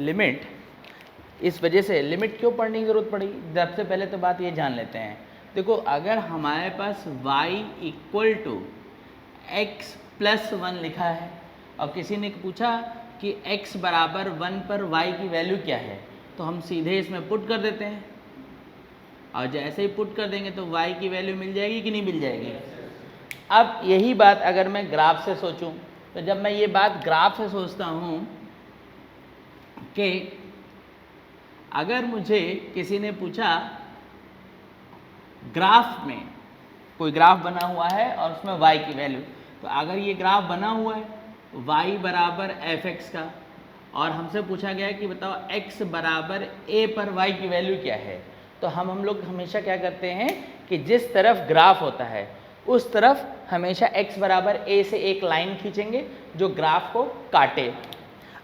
Limit, इस वजह से लिमिट क्यों पढ़ने की ज़रूरत पड़ी, सबसे पहले तो बात ये जान लेते हैं। देखो अगर हमारे पास y equal to x plus 1 लिखा है और किसी ने पूछा कि x बराबर 1 पर y की वैल्यू क्या है, तो हम सीधे इसमें पुट कर देते हैं और जैसे ही पुट कर देंगे तो y की वैल्यू मिल जाएगी कि नहीं मिल जाएगी। अब यही बात अगर मैं ग्राफ से सोचूं, तो जब मैं ये बात ग्राफ से सोचता हूँ कि अगर मुझे किसी ने पूछा ग्राफ में कोई ग्राफ बना हुआ है और उसमें y की वैल्यू, तो अगर ये ग्राफ बना हुआ है y बराबर fx का और हमसे पूछा गया है कि बताओ x बराबर a पर y की वैल्यू क्या है, तो हम लोग हमेशा क्या करते हैं कि जिस तरफ ग्राफ होता है उस तरफ हमेशा x बराबर a से एक लाइन खींचेंगे जो ग्राफ को काटे।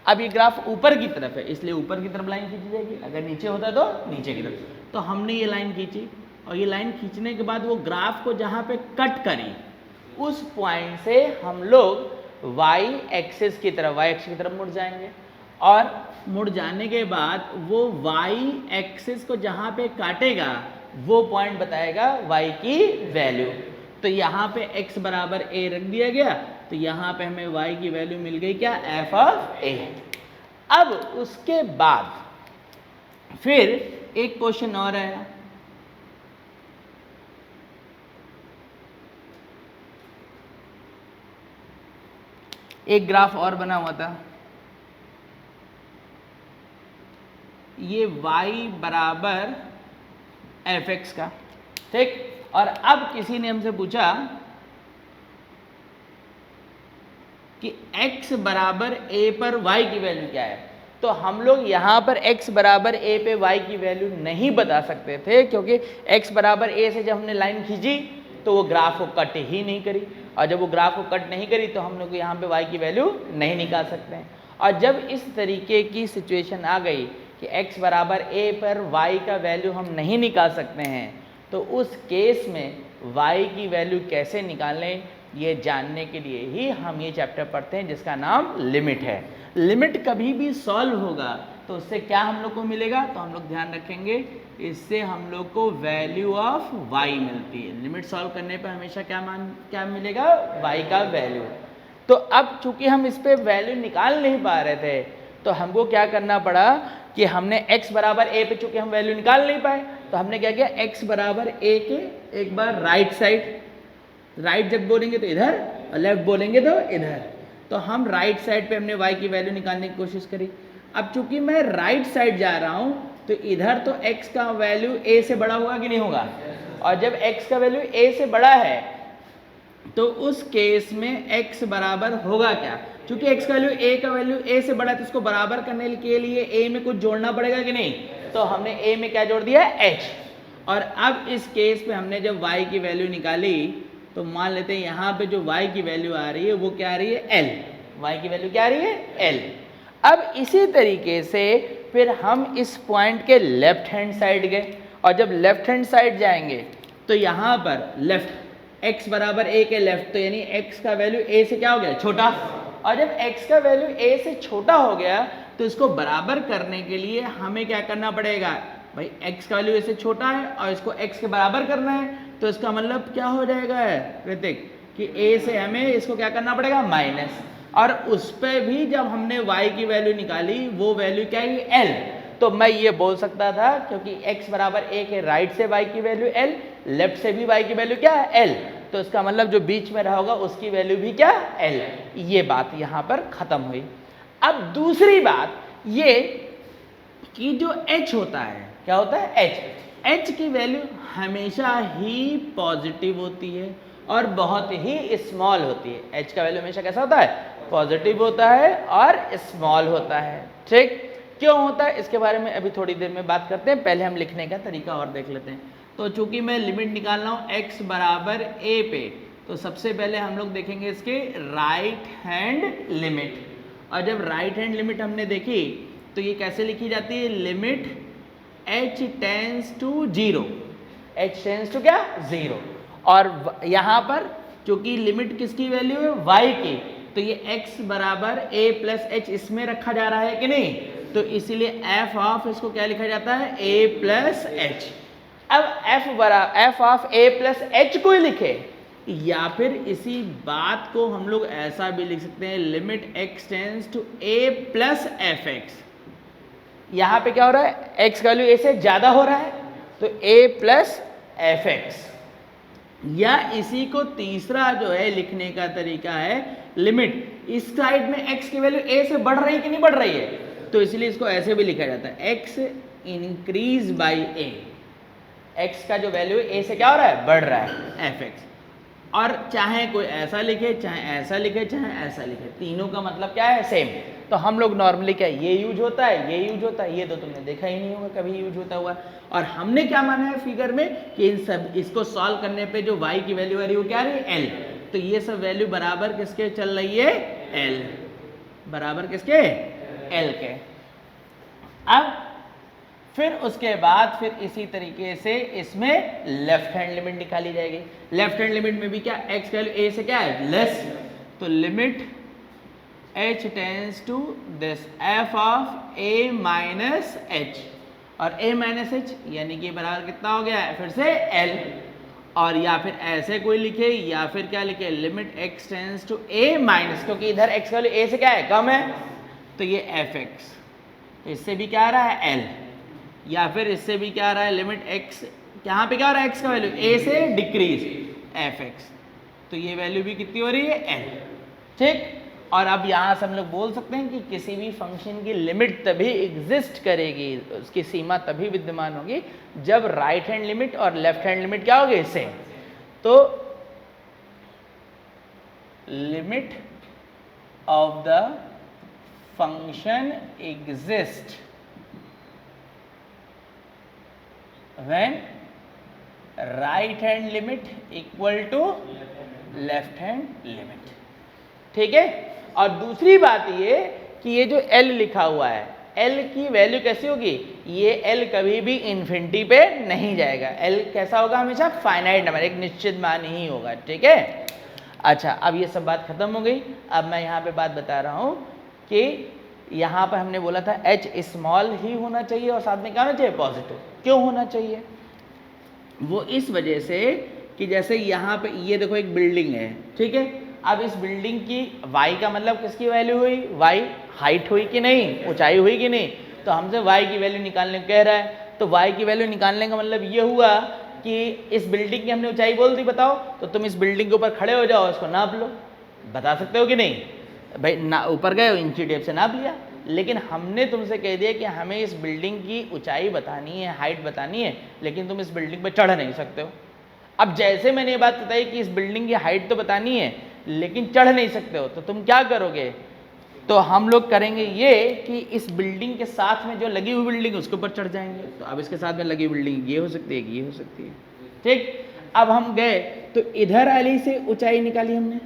अब ये ग्राफ ऊपर की तरफ है इसलिए ऊपर की तरफ लाइन खींची जाएगी, अगर नीचे होता तो नीचे की तरफ। तो हमने ये लाइन खींची और ये लाइन खींचने के बाद वो ग्राफ को जहाँ पे कट करी उस पॉइंट से हम लोग y एक्सिस की तरफ, y एक्सिस की तरफ मुड़ जाएंगे और मुड़ जाने के बाद वो y एक्सिस को जहाँ पे काटेगा वो पॉइंट बताएगा y की वैल्यू। तो यहाँ पे x बराबर a रख दिया गया, तो यहाँ पे हमें y की वैल्यू मिल गई क्या, f ऑफ a। अब उसके बाद फिर एक क्वेश्चन और आया, एक ग्राफ और बना हुआ था, ये y बराबर fx का, ठीक। और अब किसी ने हमसे पूछा कि x बराबर a पर y की वैल्यू क्या है, तो हम लोग यहाँ पर x बराबर a पे y की वैल्यू नहीं बता सकते थे क्योंकि x बराबर a से जब हमने लाइन खींची तो वो ग्राफ को कट ही नहीं करी, और जब वो ग्राफ को कट नहीं करी तो हम लोग यहाँ पे y की वैल्यू नहीं निकाल सकते हैं। और जब इस तरीके की सिचुएशन आ गई कि x बराबर a पर y का वैल्यू हम नहीं निकाल सकते हैं, तो उस केस में y की वैल्यू कैसे निकालें ये जानने के लिए ही हम ये चैप्टर पढ़ते हैं जिसका नाम लिमिट है। लिमिट कभी भी सॉल्व होगा तो उससे क्या हम लोग को मिलेगा, तो हम लोग ध्यान रखेंगे इससे हम लोग को वैल्यू ऑफ y मिलती है। लिमिट सॉल्व करने पर हमेशा क्या मिलेगा, y का वैल्यू। तो अब चूंकि हम इस पे वैल्यू निकाल नहीं पा रहे थे तो हमको क्या करना पड़ा कि हमने x बराबर a पे चूंकि हम वैल्यू निकाल नहीं पाए तो हमने क्या किया, x बराबर a के एक बार राइट साइड, राइट जब बोलेंगे तो इधर और लेफ्ट बोलेंगे तो इधर, तो हम राइट साइड पे हमने y की वैल्यू निकालने की कोशिश करी। अब चूंकि मैं राइट साइड जा रहा हूं तो इधर तो x का वैल्यू a से बड़ा होगा कि नहीं होगा, और जब x का वैल्यू a से बड़ा है तो उस केस में x बराबर होगा क्या, चूंकि x का वैल्यू a का वैल्यू a से बड़ा है तो उसको बराबर करने के लिए a में कुछ जोड़ना पड़ेगा कि नहीं, तो हमने a में क्या जोड़ दिया, h। और अब इस केस पे हमने जब y की वैल्यू निकाली तो मान लेते हैं यहाँ पे जो y की वैल्यू आ रही है वो क्या आ रही है, l, y की वैल्यू क्या आ रही है, l। अब इसी तरीके से फिर हम इस पॉइंट के लेफ्ट हैंड साइड गए और जब लेफ्ट हैंड साइड जाएंगे तो यहाँ पर लेफ्ट x बराबर a के लेफ्ट, तो यानी x का वैल्यू a से क्या हो गया, छोटा, और जब x का वैल्यू a से छोटा हो गया तो इसको बराबर करने के लिए हमें क्या करना पड़ेगा, भाई x का वैल्यू a से छोटा है और इसको x के बराबर करना है, तो इसका मतलब क्या हो जाएगा ऋतिक कि a से हमें इसको क्या करना पड़ेगा, माइनस, और उस पे भी जब हमने y की वैल्यू निकाली वो वैल्यू क्या है, l। तो मैं ये बोल सकता था क्योंकि x बराबर a के राइट से y की वैल्यू l, लेफ्ट से भी y की वैल्यू क्या है, l, तो इसका मतलब जो बीच में रहा होगा उसकी वैल्यू भी क्या, l। ये बात यहाँ पर खत्म हुई। अब दूसरी बात ये कि जो h होता है, क्या होता है, h की वैल्यू हमेशा ही पॉजिटिव होती है और बहुत ही स्मॉल होती है। h का वैल्यू हमेशा कैसा होता है, पॉजिटिव होता है और स्मॉल होता है, ठीक। क्यों होता है इसके बारे में अभी थोड़ी देर में बात करते हैं, पहले हम लिखने का तरीका और देख लेते हैं। तो चूंकि मैं लिमिट निकाल रहा हूँ x बराबर a पे, तो सबसे पहले हम लोग देखेंगे इसके राइट हैंड लिमिट, और जब राइट हैंड लिमिट हमने देखी तो ये कैसे लिखी जाती है, limit h tends to 0, h tends to क्या, 0, और यहाँ पर चूंकि लिमिट किसकी वैल्यू है, y की, तो ये x बराबर a प्लस h इसमें रखा जा रहा है कि नहीं, तो इसीलिए एफ ऑफ इसको क्या लिखा जाता है, ए प्लस एच। अब F of A plus H को ही लिखे, या फिर इसी बात को हम लोग ऐसा भी लिख सकते हैं, limit x tends to a plus f x. यहां पे क्या हो रहा है, एक्स का वैल्यू ए से ज्यादा हो रहा है, तो ए प्लस एफ एक्स। या इसी को तीसरा जो है लिखने का तरीका है, लिमिट इस साइड में एक्स की वैल्यू ए से बढ़ रही है कि नहीं बढ़ रही है, तो इसलिए इसको ऐसे भी लिखा जाता है, x increase by A. X का जो वैल्यू ए से क्या हो रहा है, बढ़ रहा है, एफ एक्स। और चाहे कोई ऐसा लिखे, चाहे ऐसा लिखे, चाहे ऐसा लिखे, तीनों का मतलब क्या है, सेम। तो हम लोग नॉर्मली क्या, ये यूज होता है, ये यूज होता है, ये तो तुमने देखा ही नहीं होगा कभी यूज होता हुआ। और हमने क्या माना है फिगर में कि इन सब इसको सॉल्व करने पे जो y की वैल्यू आ रही है वो क्या आ रही है, l। तो ये सब वैल्यू बराबर किसके चल रही है, l, बराबर किसके, l के। अब फिर उसके बाद फिर इसी तरीके से इसमें लेफ्ट हैंड लिमिट निकाली जाएगी। लेफ्ट हैंड लिमिट में भी क्या, x का वैल्यू a से क्या है, लेस, तो limit h tends to this f of a minus h, और a माइनस h यानी कि बराबर कितना हो गया है, फिर से l। और या फिर ऐसे कोई लिखे, या फिर क्या लिखे, limit x tends to a minus, क्योंकि इधर x का वैल्यू a से क्या है, कम है, तो ये fx, इससे भी क्या आ रहा है, l। या फिर इससे भी क्या आ रहा है, लिमिट x, यहाँ पे क्या हो रहा है, x का वैल्यू a से डिक्रीज, fx, तो ये वैल्यू भी कितनी हो रही है, l। ठीक, और अब यहाँ से हम लोग बोल सकते हैं कि किसी भी फंक्शन की लिमिट तभी एग्जिस्ट करेगी, उसकी सीमा तभी विद्यमान होगी जब राइट हैंड लिमिट और लेफ्ट हैंड लिमिट क्या होगी, सेम। तो limit of the function exist when right hand limit equal to left hand limit। ठीक है, और दूसरी बात ये कि ये जो L लिखा हुआ है, L की वैल्यू कैसी होगी, ये L कभी भी इन्फिनिटी पे नहीं जाएगा, L कैसा होगा, हमेशा फाइनाइट नंबर, एक निश्चित मान ही होगा। ठीक है, अच्छा, अब ये सब बात खत्म हो गई। अब मैं यहाँ पे बात बता रहा हूँ कि यहाँ पर हमने बोला था h स्मॉल ही होना चाहिए और साथ में क्या होना चाहिए, पॉजिटिव। क्यों होना चाहिए, वो इस वजह से कि जैसे यहाँ पे ये देखो एक बिल्डिंग है, ठीक है, अब इस बिल्डिंग की y का मतलब किसकी वैल्यू हुई, y हाइट हुई कि नहीं, ऊंचाई हुई कि नहीं, तो हमसे y की वैल्यू निकालने को कह रहा है। तो y की वैल्यू निकालने का मतलब ये हुआ कि इस बिल्डिंग की हमने ऊंचाई बोल दी, बताओ, तो तुम इस बिल्डिंग के ऊपर खड़े हो जाओ, इसको नाप लो, बता सकते हो कि नहीं भाई, ना ऊपर गए इंची टेप से नाप लिया। लेकिन हमने तुमसे कह दिया कि हमें इस बिल्डिंग की ऊंचाई बतानी है, हाइट बतानी है, लेकिन तुम इस बिल्डिंग पर चढ़ नहीं सकते हो। अब जैसे मैंने ये बात बताई कि इस बिल्डिंग की हाइट तो बतानी है लेकिन चढ़ नहीं सकते हो, तो तुम क्या करोगे, तो हम लोग करेंगे ये कि इस बिल्डिंग के साथ में जो लगी हुई बिल्डिंग उसके ऊपर चढ़ जाएंगे। तो अब इसके साथ में लगी हुई बिल्डिंग ये हो सकती है, ये हो सकती है। ठीक, अब हम गए तो इधर वाली से ऊंचाई निकाली हमने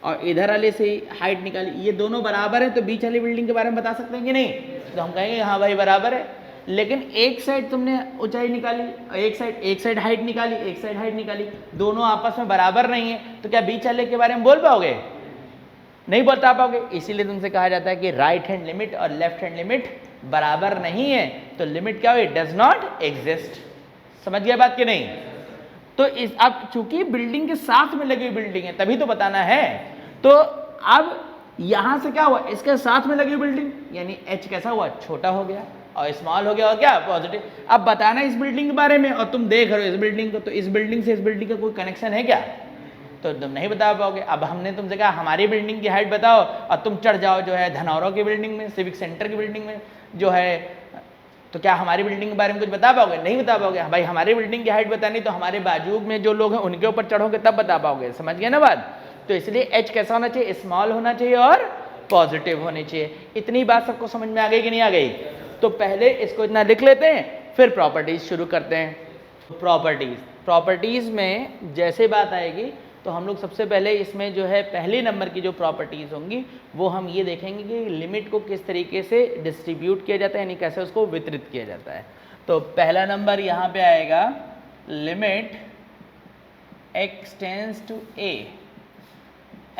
और इधर वाले से हाइट निकाली, ये दोनों बराबर है, तो बीच वाली बिल्डिंग के बारे में बता सकते हैं कि नहीं, तो हम कहेंगे हाँ भाई बराबर है। लेकिन एक साइड तुमने ऊंचाई निकाली, एक साइड हाइट निकाली, एक साइड हाइट निकाली, दोनों आपस में बराबर नहीं है, तो क्या बीच वाले के बारे में बोल पाओगे, नहीं बता पाओगे। इसीलिए तुमसे कहा जाता है कि राइट हैंड लिमिट और लेफ्ट हैंड लिमिट बराबर नहीं है, तो लिमिट क्या हुई, डज नॉट एग्जिस्ट। समझ गया बात कि नहीं। तो इस अब चूंकि बिल्डिंग के साथ में लगी हुई बिल्डिंग है तभी तो बताना है, तो अब यहां से क्या हुआ, इसके साथ में लगी हुई बिल्डिंग यानी h कैसा हुआ, छोटा हो गया और स्मॉल हो गया, और क्या पॉजिटिव। अब बताना इस बिल्डिंग के बारे में और तुम देख रहे हो इस बिल्डिंग को, तो इस बिल्डिंग से इस बिल्डिंग का कोई कनेक्शन है क्या, तो तुम नहीं बता पाओगे। अब हमने तुमसे कहा हमारी बिल्डिंग की हाइट बताओ और तुम चढ़ जाओ जो है धनौरा की बिल्डिंग में, सिविक सेंटर की बिल्डिंग में जो है, तो क्या हमारी बिल्डिंग के बारे में कुछ बता पाओगे, नहीं बता पाओगे। भाई हमारी बिल्डिंग की हाइट बतानी तो हमारे बाजू में जो लोग हैं उनके ऊपर चढ़ोगे तब बता पाओगे। समझ गए ना बात। तो इसलिए h कैसा होना चाहिए, स्मॉल होना चाहिए और पॉजिटिव होनी चाहिए। इतनी बात सबको समझ में आ गई कि नहीं आ गई। तो पहले इसको इतना लिख लेते हैं, फिर प्रॉपर्टीज शुरू करते हैं। प्रॉपर्टीज में जैसे बात आएगी तो हम लोग सबसे पहले इसमें जो है पहले नंबर की जो प्रॉपर्टीज होंगी वो हम ये देखेंगे कि लिमिट को किस तरीके से डिस्ट्रीब्यूट किया जाता है, यानी कैसे उसको वितरित किया जाता है। तो पहला नंबर यहाँ पे आएगा limit x tends to a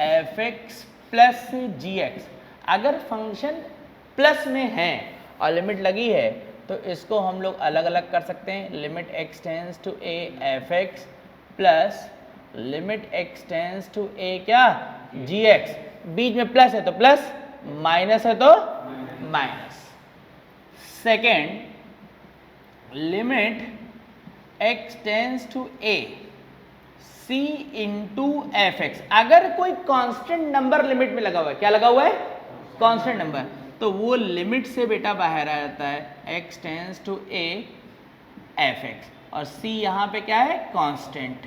f(x) plus gx। अगर फंक्शन प्लस में है और लिमिट लगी है तो इसको हम लोग अलग अलग कर सकते हैं। Limit x tends to a f x plus limit x tends to a क्या gx, बीच में प्लस है तो प्लस, माइनस है तो minus. Second limit x tends to a c into f x, अगर कोई कांस्टेंट नंबर लिमिट में लगा हुआ है, क्या लगा हुआ है कांस्टेंट नंबर, तो वो लिमिट से बेटा बाहर आ जाता है x tends to a f x, और c यहां पे क्या है कांस्टेंट।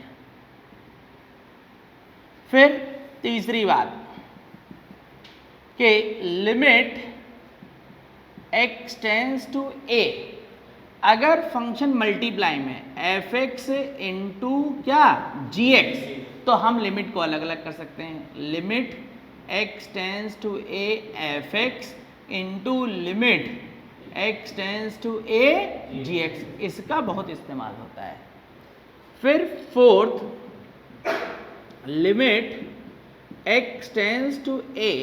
फिर तीसरी बात कि limit x tends to a, अगर फंक्शन मल्टीप्लाई में एफ एक्स इंटू क्या जी एक्स, तो हम लिमिट को अलग अलग कर सकते हैं। Limit x tends to a f x into limit x tends to a g x, इसका बहुत इस्तेमाल होता है। फिर fourth limit x tends to a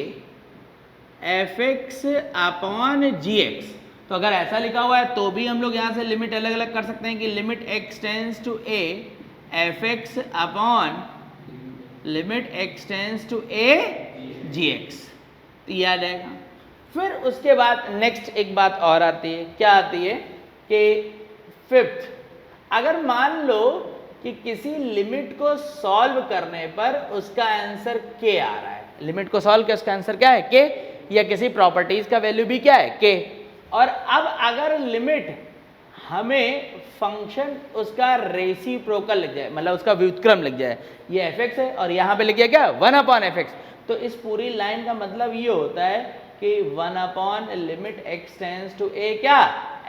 f x upon g x, तो अगर ऐसा लिखा हुआ है तो भी हम लोग यहाँ से लिमिट अलग अलग कर सकते हैं कि limit x tends to a f x upon limit x tends to a g x, तो याद आएगा। फिर उसके बाद नेक्स्ट एक बात और आती है, क्या आती है कि फिफ्थ, अगर मान लो कि किसी लिमिट को सॉल्व करने पर उसका आंसर k आ रहा है, लिमिट को सॉल्व किया उसका आंसर क्या है k, या किसी प्रॉपर्टीज का वैल्यू भी क्या है k, और अब अगर लिमिट हमें फंक्शन उसका रेसिप्रोकल लग जाए, मतलब उसका व्युत्क्रम लग जाए, ये एफ एक्स है और यहाँ पे लिख गया क्या 1 अपॉन एफ एक्स, तो इस पूरी लाइन का मतलब ये होता है कि 1 upon limit x tends to a क्या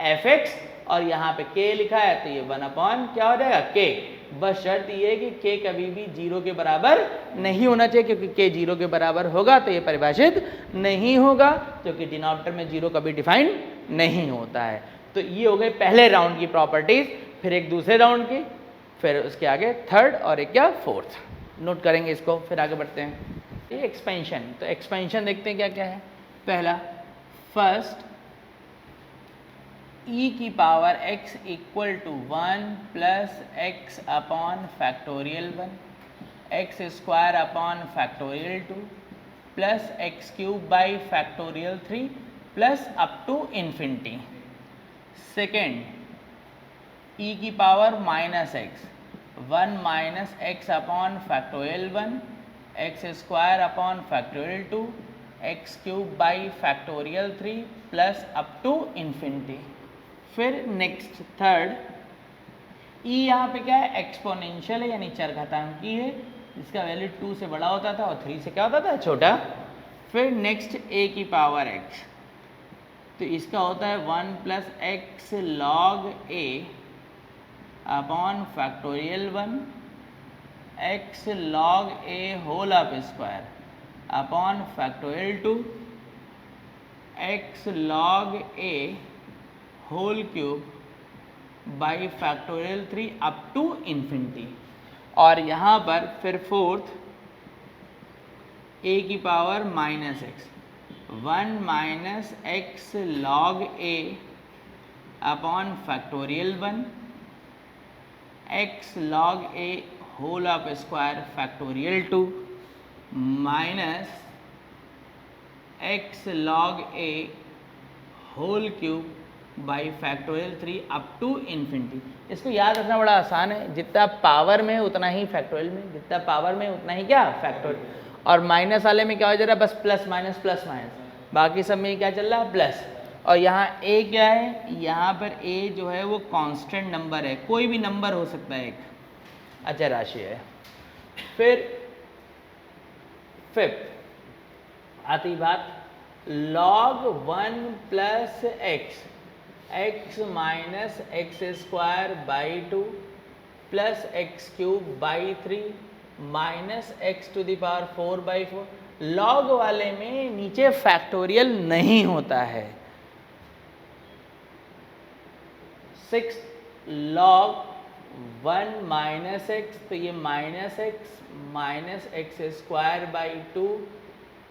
एफ एक्स, और यहाँ पे k लिखा है तो ये 1 अपॉन क्या हो जाएगा k। बस शर्त ये है कि k कभी भी 0 के बराबर नहीं होना चाहिए, क्योंकि k 0 के बराबर होगा तो ये परिभाषित नहीं होगा, क्योंकि डिनोमिनेटर में 0 कभी डिफाइन नहीं होता है। तो ये हो गए पहले राउंड की प्रॉपर्टीज, फिर एक दूसरे राउंड की, फिर उसके आगे थर्ड और एक क्या फोर्थ। नोट करेंगे इसको, फिर आगे बढ़ते हैं। ये एक्सपेंशन, तो एक्सपेंशन देखते हैं क्या क्या है। पहला फर्स्ट e की power x equal to 1 plus x upon factorial 1 x square upon factorial 2 plus x cube by factorial 3 plus up to infinity. Second e की power minus x 1 minus x upon factorial 1 x square upon factorial 2 x cube by factorial 3 plus up to infinity. फिर next third e यहाँ पे क्या है exponential है, यानी चरघातांकी है, जिसका वैल्यू 2 से बड़ा होता था और 3 से क्या होता था छोटा। फिर नेक्स्ट a की पावर x, तो इसका होता है 1 plus x log a upon factorial 1 x log a whole up square upon factorial 2 x log a whole cube by factorial 3 up to infinity. और यहाँ पर फिर फोर्थ a की power minus x 1 minus x log a upon factorial 1 x log a whole up square factorial 2 minus x log a whole cube by factorial 3 up to infinity. इसको याद रखना बड़ा आसान है, जितना पावर में उतना ही फैक्टोरियल में, जितना पावर में उतना ही क्या फैक्टोरियल, और माइनस वाले में क्या हो जा रहा है बस प्लस माइनस, बाकी सब में क्या चल रहा है प्लस। और यहाँ a क्या है, यहाँ पर a जो है वो कांस्टेंट नंबर है, कोई भी नंबर हो सकता है, एक अचर राशि है। फिर फिफ्थ आती बात log 1 plus x minus x square by 2 plus x cube by 3 minus x to the power 4 by 4। Log वाले में नीचे फैक्टोरियल नहीं होता है। 6 log 1 माइनस एक्स, तो ये माइनस एक्स स्क्वायर बाई 2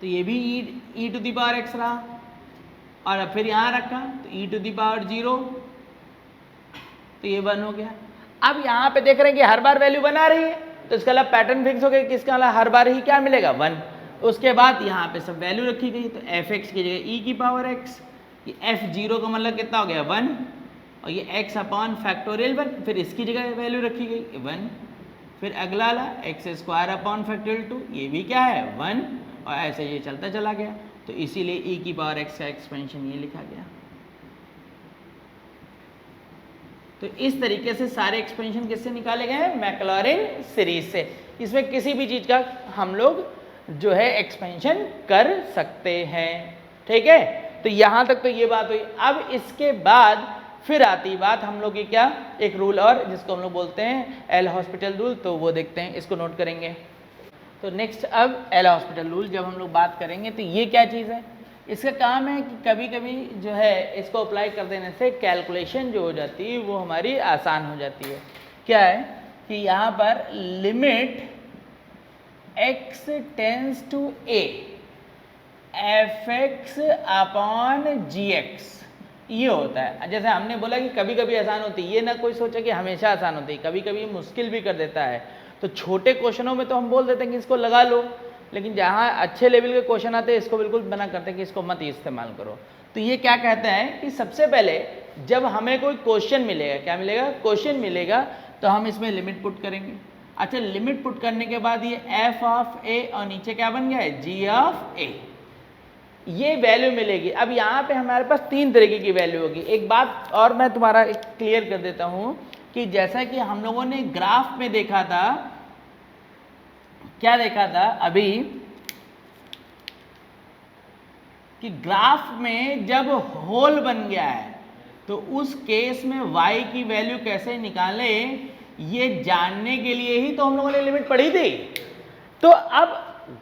तो ये भी ई टू दी पावर एक्स रहा, और फिर यहाँ रखा तो ई टू दी पावर 0, तो ये 1 हो गया। अब यहाँ पे देख रहे हैं कि हर बार वैल्यू 1 आ रही है, तो इसका मतलब पैटर्न फिक्स हो गया कि इसका मतलब हर बार ही क्या मिलेगा 1। उसके बाद यहाँ पे सब वैल्यू रखी गई, तो एफ एक्स की जगह ई की पावर एक्स, ये एफ 0 का मतलब कितना हो गया 1, और ये x अपॉन फैक्टोरियल 1, फिर इसकी जगह वैल्यू रखी गई 1, फिर अगला वाला एक्स स्क्वायर अपॉन फैक्टोरियल 2, ये भी क्या है 1, और ऐसे ये चलता चला गया। तो इसीलिए e की पावर x का एक्सपेंशन ये लिखा गया। तो इस तरीके से सारे एक्सपेंशन किससे निकाले गए हैं? मैक्लॉरिन सीरीज से। इसमें किसी भी चीज़ का हम लोग जो है एक्सपेंशन कर सकते हैं, ठीक है। तो यहाँ तक तो ये बात हुई। अब इसके बाद फिर आती बात हम लोग की क्या, एक रूल और जिसको हम लोग बोलते हैं एल हॉस्पिटल रूल, तो वो देखते हैं, इसको नोट करेंगे। तो नेक्स्ट अब एल हॉस्पिटल रूल जब हम लोग बात करेंगे तो ये क्या चीज़ है, इसका काम है कि कभी कभी जो है इसको अप्लाई कर देने से कैलकुलेशन जो हो जाती है वो हमारी आसान हो जाती है। क्या है कि यहाँ पर limit x tends to a f x upon g x, ये होता है। जैसे हमने बोला कि कभी कभी आसान होती है, ये ना कोई सोचे कि हमेशा आसान होती है, कभी कभी मुश्किल भी कर देता है। तो छोटे क्वेश्चनों में तो हम बोल देते हैं कि इसको लगा लो, लेकिन जहाँ अच्छे लेवल के क्वेश्चन आते हैं इसको बिल्कुल मना करते हैं कि इसको मत इस्तेमाल करो। तो ये क्या कहते हैं कि सबसे पहले जब हमें कोई क्वेश्चन मिलेगा, क्या मिलेगा, क्वेश्चन मिलेगा, तो हम इसमें लिमिट पुट करेंगे। अच्छा, लिमिट पुट करने के बाद ये एफ ऑफ ए और नीचे क्या बन गया है, जी ऑफ ए, ये वैल्यू मिलेगी। अब यहाँ पे हमारे पास 3 तरीके की वैल्यू होगी। एक बात और मैं तुम्हारा क्लियर कर देता हूँ कि जैसा कि हम लोगों ने ग्राफ में देखा था, क्या देखा था अभी, कि ग्राफ में जब होल बन गया है तो उस केस में y की वैल्यू कैसे निकालें, ये जानने के लिए ही तो हम लोगों ने लिमिट पढ़ी थी। तो अब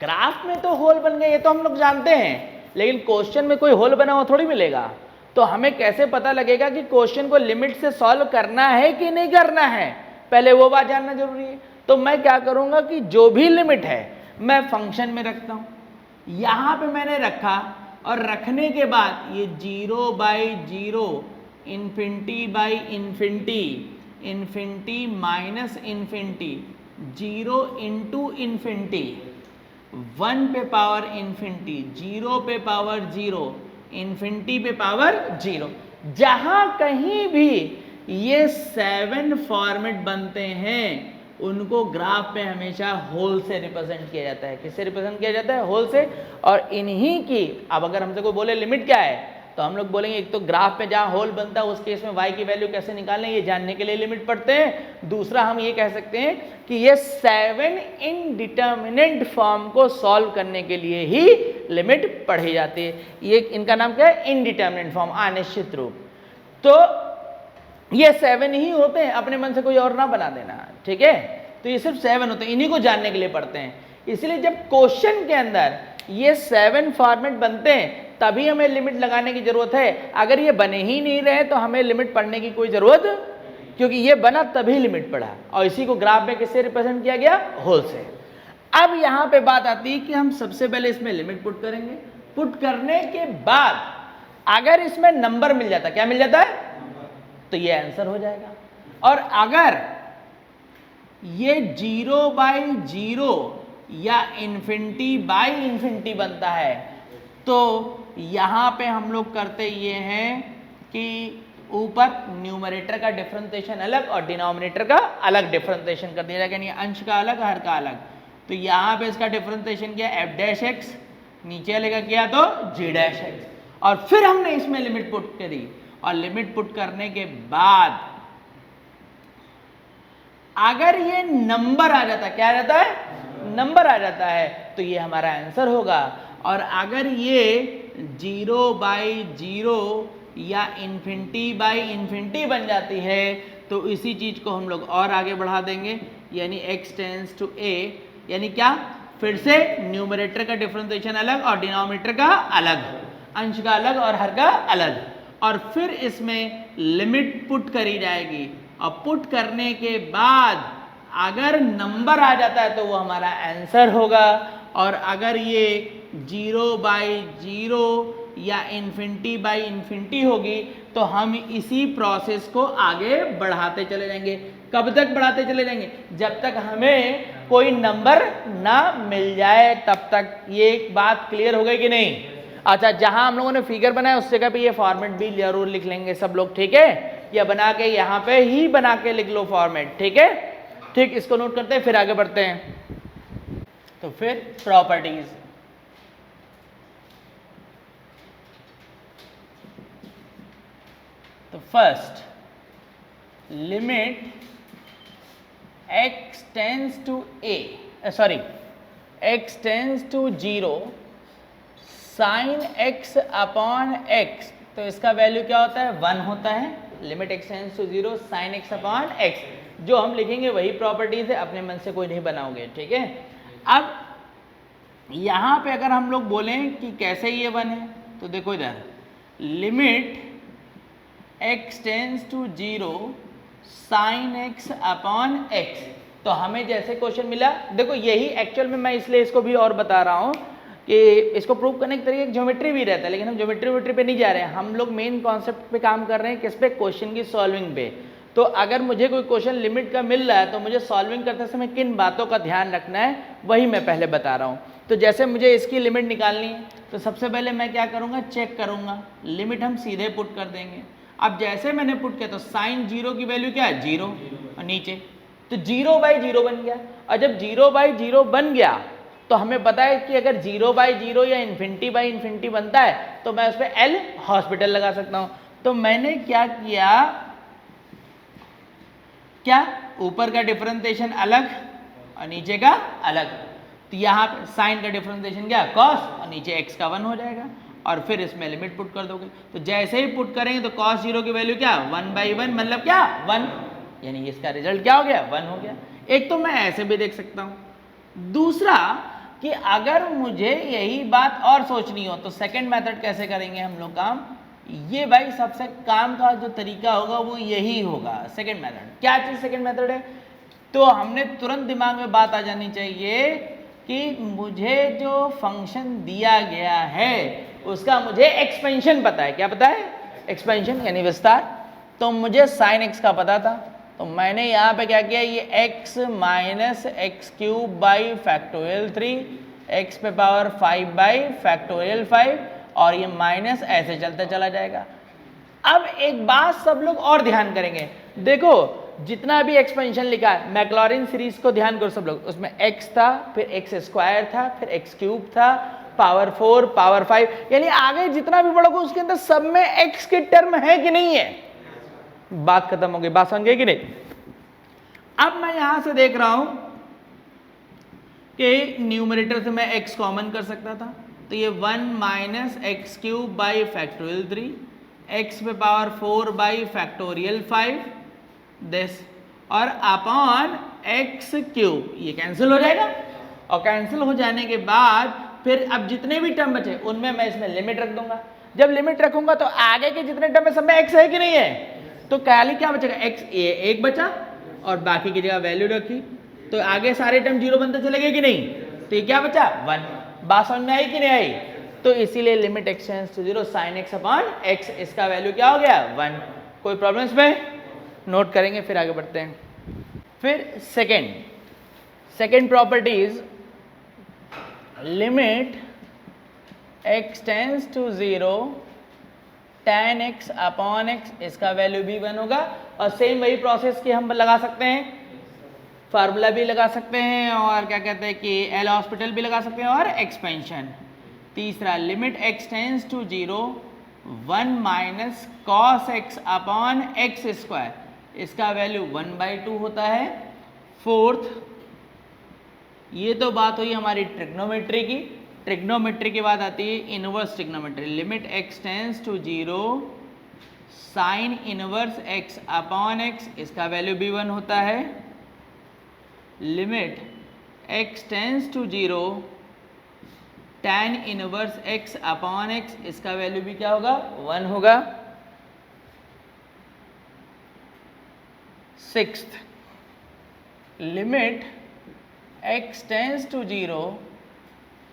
ग्राफ में तो होल बन गया ये तो हम लोग जानते हैं, लेकिन क्वेश्चन में कोई होल बना हुआ थोड़ी मिलेगा। तो हमें कैसे पता लगेगा कि क्वेश्चन को लिमिट से सॉल्व करना है कि नहीं करना है, पहले वो बात जानना जरूरी है। तो मैं क्या करूंगा कि जो भी लिमिट है मैं फंक्शन में रखता हूं, यहां पे मैंने रखा, और रखने के बाद ये 0/0 infinity by infinity, infinity minus infinity, 0 into infinity, 1 पे पावर इन्फिनिटी, 0 पे पावर 0, इन्फिनिटी पे पावर 0, जहां कहीं भी ये 7 फॉर्मेट बनते हैं उनको ग्राफ पे हमेशा होल से रिप्रेजेंट किया जाता है। किससे रिप्रेजेंट किया जाता है, होल से। और इन्हीं की, अब अगर हमसे कोई बोले लिमिट क्या है, तो हम लोग बोलेंगे एक तो ग्राफ पे जहाँ होल बनता है उस केस में y की वैल्यू कैसे निकालें ये जानने के लिए लिमिट पढ़ते हैं। दूसरा हम ये कह सकते हैं कि ये 7 इनडिटर्मिनेट फॉर्म को सॉल्व करने के लिए ही लिमिट पढ़ी जाती है। ये इनका नाम क्या है, इनडिटर्मिनेट फॉर्म, अनिश्चित रूप। तो ये 7 ही होते हैं, अपने मन से कोई और ना बना देना, ठीक है। तो ये सिर्फ 7 होते हैं, इन्हीं को जानने के लिए पढ़ते हैं। इसलिए जब क्वेश्चन के अंदर ये 7 फॉर्मेट बनते हैं तभी हमें लिमिट लगाने की जरूरत है। अगर ये बने ही नहीं रहे तो हमें लिमिट पढ़ने की कोई जरूरत, क्योंकि ये बना तभी लिमिट पढ़ा, और इसी को ग्राफ में किससे रिप्रेजेंट किया गया, होल से। अब यहां पे बात आती है कि हम सबसे पहले इसमें लिमिट पुट करेंगे। पुट करने के बाद अगर इसमें नंबर मिल जाता, क्या मिल जाता है, तो ये आंसर हो जाएगा। और अगर ये 0/0 या इन्फिनिटी बाई इन्फिनिटी बनता है तो यहां पे हम लोग करते ये हैं कि ऊपर न्यूमरेटर का डिफरेंशिएशन अलग और डिनोमिनेटर का अलग डिफरेंशिएशन कर दिया जाएगा, यानी अंश का अलग हर का अलग। तो यहां पे इसका डिफरेंशिएशन किया एफ डैश एक्स, नीचे लेकर किया तो जी डैश एक्स, और फिर हमने इसमें लिमिट पुट करी। और लिमिट पुट करने के बाद अगर ये नंबर आ जाता, क्या आ जाता है, नंबर आ जाता है, तो ये हमारा आंसर होगा। और अगर ये 0/0 या इन्फिनिटी बाई इन्फिनिटी बन जाती है तो इसी चीज को हम लोग और आगे बढ़ा देंगे, यानी x टेंस टू a, यानी क्या, फिर से न्यूमरेटर का डिफरेंशिएशन अलग और डिनोमिनेटर का अलग, अंश का अलग और हर का अलग, और फिर इसमें लिमिट पुट करी जाएगी। और पुट करने के बाद अगर नंबर आ जाता है तो वो हमारा आंसर होगा। और अगर ये 0/0 या इन्फिनिटी होगी तो हम इसी प्रोसेस को आगे बढ़ाते चले जाएंगे। कब तक बढ़ाते चले जाएंगे? जब तक हमें कोई नंबर ना मिल जाए तब तक। ये एक बात क्लियर हो गई कि नहीं? अच्छा, जहां हम लोगों ने फिगर बनाया उस जगह पे ये फॉर्मेट भी जरूर लिख लेंगे सब लोग, ठीक है? या बना के यहाँ पे ही बना के लिख लो फॉर्मेट, ठीक है? ठीक, इसको नोट करते हैं, फिर आगे बढ़ते हैं। तो फिर प्रॉपर्टीज, तो first limit x tends to x tends to 0 sine x upon x, तो इसका वैल्यू क्या होता है? 1 होता है। Limit x tends to 0 sine x upon x, जो हम लिखेंगे वही प्रॉपर्टीज है, अपने मन से कोई नहीं बनाओगे, ठीक है? अब यहां पे अगर हम लोग बोलें कि कैसे ये 1 है, तो देखो इधर limit x tends to 0 sine x upon x, तो हमें जैसे क्वेश्चन मिला, देखो यही एक्चुअल में मैं इसलिए इसको भी और बता रहा हूं कि इसको प्रूव करने के तरीके ज्योमेट्री भी रहता है, लेकिन हम ज्योमेट्री पे नहीं जा रहे हैं, हम लोग मेन कॉन्सेप्ट पे काम कर रहे हैं। किस पे? क्वेश्चन की सॉल्विंग पे। तो अगर मुझे कोई क्वेश्चन लिमिट का मिल रहा है तो मुझे सॉल्विंग करते समय किन बातों का ध्यान रखना है वही मैं पहले बता रहा हूँ। तो जैसे मुझे इसकी लिमिट निकालनी है तो सबसे पहले मैं क्या करूँगा? चेक करूँगा, लिमिट हम सीधे पुट कर देंगे। अब जैसे मैंने पुट किया तो साइन 0 की वैल्यू क्या है? 0, और नीचे तो 0/0 बन गया। और जब 0/0 बन गया तो हमें पता है कि अगर 0/0 या इन्फिनिटी बनता है तो मैं उस पर एल हॉस्पिटल लगा सकता हूं। तो मैंने क्या किया, क्या ऊपर का डिफरेंशिएशन अलग और नीचे का अलग, तो यहाँ पे साइन का डिफरेंशिएशन क्या? कॉस, और नीचे x का 1 हो जाएगा, और फिर इसमें लिमिट पुट कर दोगे। तो जैसे ही पुट करेंगे तो cos 0 की वैल्यू क्या? 1/1, मतलब क्या? 1, यानी इसका रिजल्ट क्या हो गया? 1 हो गया। एक तो मैं ऐसे भी देख सकता हूं, दूसरा कि अगर मुझे यही बात और सोचनी हो तो सेकंड मेथड कैसे करेंगे हम लोग काम? ये भाई सबसे काम का जो तरीका होगा वो यही होगा, सेकंड मेथड। क्या चीज सेकंड मेथड है? तो हमने तुरंत दिमाग में बात आ जानी चाहिए कि मुझे जो फंक्शन दिया गया है उसका मुझे एक्सपेंशन पता है। क्या पता है? एक्सपेंशन यानी विस्तार। तो मुझे साइन x का पता था, तो मैंने यहाँ पे क्या किया, ये x माइनस x³ 3 x पे पावर 5/5 और ये माइनस ऐसे चलता चला जाएगा। अब एक बात सब लोग और ध्यान करेंगे, देखो जितना भी एक्सपेंशन लिखा है मैक्लॉरिन सीरीज को ध्यान करो सब लोग, उसमें x था, फिर x² था, फिर x³ था, पावर 4, पावर 5, यानी आगे जितना भी बढ़ोगे उसके अंदर सब में x की टर्म है कि नहीं है? बात खत्म हो गई, बात समझ गई कि नहीं? अब मैं यहां से देख रहा हूं कि न्यूमरेटर से मैं x कॉमन कर सकता था, तो ये 1 माइनस x³ 3 x पे पावर 4/5 दिस और अपॉन x³, ये कैंसिल हो जाएगा, और कैंसिल हो जाने के बाद फिर अब जितने भी टर्म बचे उनमें मैं इसमें लिमिट रख दूंगा। जब लिमिट रखूंगा तो आगे के जितने टर्म में सब में x है कि नहीं है? तो खाली क्या बचेगा? x एक बचा और बाकी की जगह वैल्यू रखी, तो आगे सारे टर्म 0 बनते चले गए कि नहीं? तो ये क्या बचा? 1। बात समझ में आई कि नहीं आई? तो इसीलिए limit x tends to 0 sine x upon x, इसका वैल्यू क्या हो गया? 1। कोई प्रॉब्लम इसमें? नोट करेंगे फिर आगे बढ़ते हैं। फिर second properties, limit x tends to 0 tan x upon x, इसका वैल्यू भी 1 होगा। और सेम वही प्रोसेस की हम लगा सकते हैं, फार्मूला भी लगा सकते हैं और क्या कहते हैं कि एल हॉस्पिटल भी लगा सकते हैं और एक्सपेंशन। तीसरा limit x tends to 0 1 minus cos x upon x², इसका वैल्यू 1/2 होता है। फोर्थ, ये तो बात हुई हमारी ट्रिग्नोमेट्री की। ट्रिग्नोमेट्री के बाद आती है inverse trigonometry. Limit x tends to 0 sine inverse x upon x, इसका वैल्यू भी 1 होता है। Limit x tends to 0 tan inverse x upon x, इसका वैल्यू भी क्या होगा? 1 होगा। Sixth, limit x tends to 0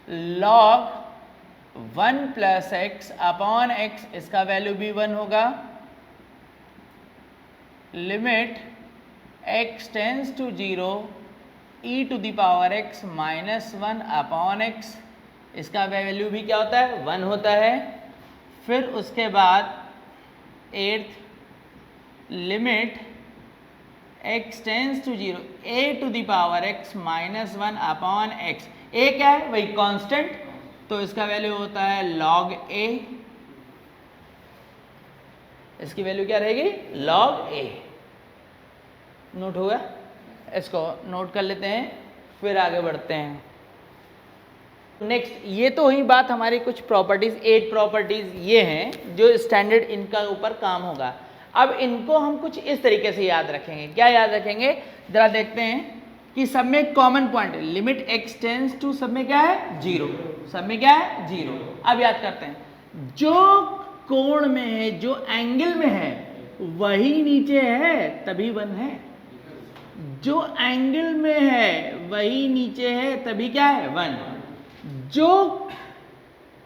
log 1 plus x upon x, इसका वैल्यू भी 1 होगा। Limit x tends to 0 e to the power x minus 1 upon x, इसका value भी क्या होता है? 1 होता है। फिर उसके बाद 8th limit x tends to 0 a to the power x minus 1 upon x, a क्या है? वही कांस्टेंट, तो इसका वैल्यू होता है log a, इसकी वैल्यू क्या रहेगी? log a। नोट होगा? इसको नोट कर लेते हैं, फिर आगे बढ़ते हैं। नेक्स्ट, ये तो हुई बात हमारी कुछ प्रॉपर्टीज, 8 प्रॉपर्टीज ये हैं जो स्टैंडर्ड इनका ऊपर काम होगा। अब इनको हम कुछ इस तरीके से याद रखेंगे। क्या याद रखेंगे? जरा देखते हैं कि सब में common point, limit x tends to सब में क्या है? 0, सब में क्या है? 0। अब याद करते हैं, जो कोण में है, जो एंगल में है, वही नीचे है तभी 1 है। जो एंगल में है वही नीचे है तभी क्या है? 1। जो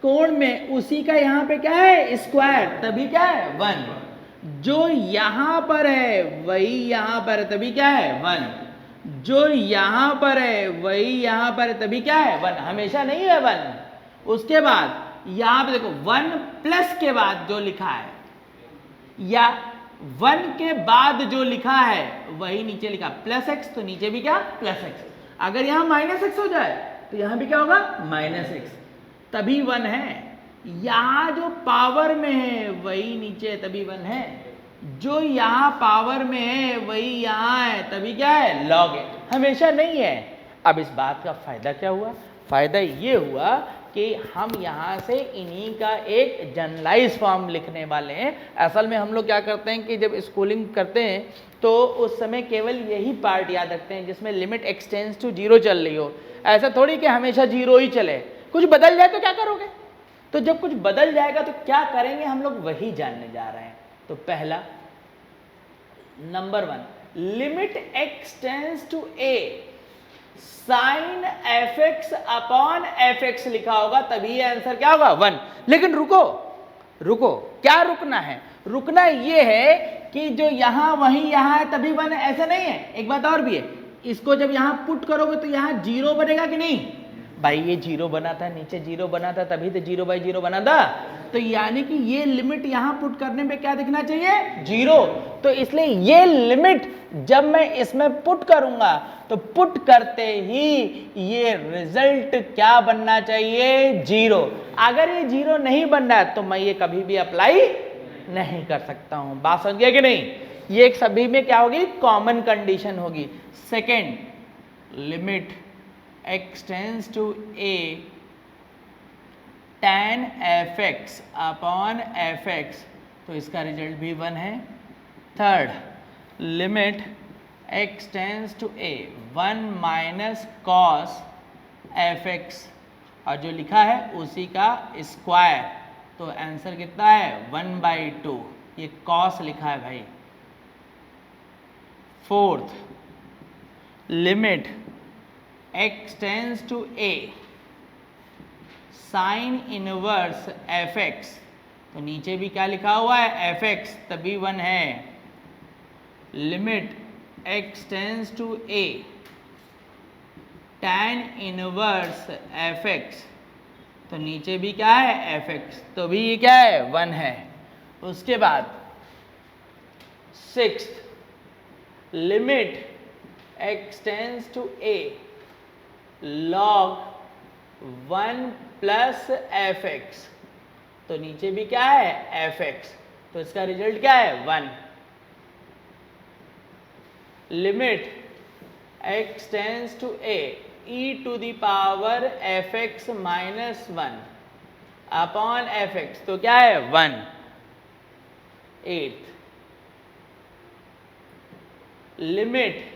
कोण में, उसी का यहाँ पे क्या है? स्क्वायर, तभी क्या है? 1। जो यहाँ पर है वही यहाँ पर है तभी क्या है? 1। जो यहाँ पर है वही यहाँ पर है तभी क्या है? 1। हमेशा नहीं है 1। उसके बाद यहाँ पे देखो 1 प्लस के बाद जो लिखा है, या 1 के बाद जो लिखा है वही नीचे लिखा प्लस एक्स, तो नीचे भी क्या? Plus x. अगर यहाँ माइनस एक्स हो जाए तो यहाँ भी क्या होगा? माइनस एक्स, तभी 1 है। यहाँ जो पावर में है वही नीचे तभी 1 है। जो यहाँ पावर में है वही यहाँ है तभी क्या है? लॉग है, हमेशा नहीं है। अब इस बात का फायदा क्या हुआ? फायदा ये हुआ कि हम यहाँ से इन्हीं का एक जनरलाइज फॉर्म लिखने वाले हैं। असल में हम लोग क्या करते हैं कि जब स्कूलिंग करते हैं तो उस समय केवल यही पार्ट याद रखते हैं जिसमें लिमिट x टेंस टू 0 चल रही हो। ऐसा थोड़ी कि हमेशा 0 ही चले, कुछ बदल जाए तो क्या करोगे? तो जब कुछ बदल जाएगा तो क्या करेंगे हम लोग, वही जानने जा रहे हैं। तो पहला, number 1, limit x tends to a sine f x upon f x लिखा होगा, तभी आंसर क्या होगा? 1। लेकिन रुको रुको, क्या रुकना है? रुकना ये है कि जो यहां वही यहां है तभी 1 है, ऐसा नहीं है। एक बात और भी है, इसको जब यहां पुट करोगे तो यहां 0 बनेगा कि नहीं? भाई ये 0 बना था, नीचे 0 बना था, तभी तो 0/0 बना था। तो यानी कि ये लिमिट यहां पुट करने पे क्या दिखना चाहिए? 0। तो इसलिए ये लिमिट जब मैं इसमें पुट करूंगा तो पुट करते ही ये रिजल्ट क्या बनना चाहिए? 0। अगर ये 0 नहीं बन रहा है तो मैं ये कभी भी अप्लाई नहीं कर सकता हूं। बात समझ गया कि नहीं? ये एक सभी में क्या होगी? कॉमन कंडीशन होगी। Second, limit x tends to a tan fx upon fx, तो इसका रिजल्ट भी 1 है। Third, limit x tends to a 1 minus cos fx, और जो लिखा है उसी का स्क्वायर, तो आंसर कितना है? 1/2। ये कॉस लिखा है भाई। Fourth, limit x tends to a sine inverse fx, तो नीचे भी क्या लिखा हुआ है? fx, तभी 1 है। Limit x tends to a tan inverse fx, तो नीचे भी क्या है? fx, तो भी ये क्या है? 1 है। उसके बाद sixth, limit x tends to a log 1 plus fx, तो नीचे भी क्या है? fx, तो इसका रिजल्ट क्या है? 1। Limit x tends to a e to the power fx minus 1 upon fx, तो क्या है? 1। 8th, limit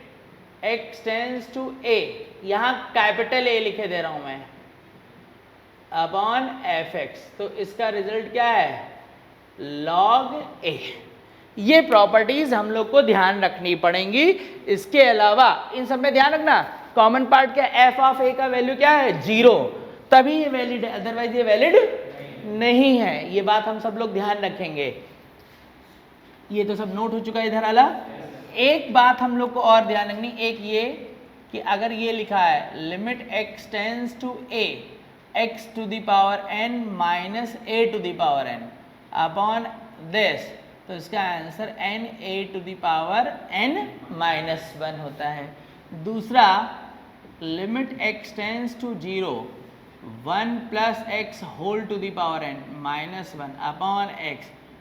x tends to a, यहां कैपिटल A लिखे दे रहा हूं मैं, अपॉन fx, तो इसका रिजल्ट क्या है? log a। ये प्रॉपर्टीज हम लोग को ध्यान रखनी पड़ेंगी। इसके अलावा इन सब में ध्यान रखना, कॉमन पार्ट क्या? f ऑफ a का वैल्यू क्या है? 0। तभी ये वैलिड है, अदरवाइज ये वैलिड नहीं है। ये बात हम सब लोग ध्यान रखेंगे। ये तो सब नोट हो चुका है इधर वाला। एक बात हम लोग को और ध्यान रखनी, एक ये कि अगर ये लिखा है limit x tends to a x to the power n minus a to the power n upon this, तो इसका answer n a to the power n minus 1 होता है। दूसरा limit x tends to 0 1 plus x whole to the power n minus 1 upon x,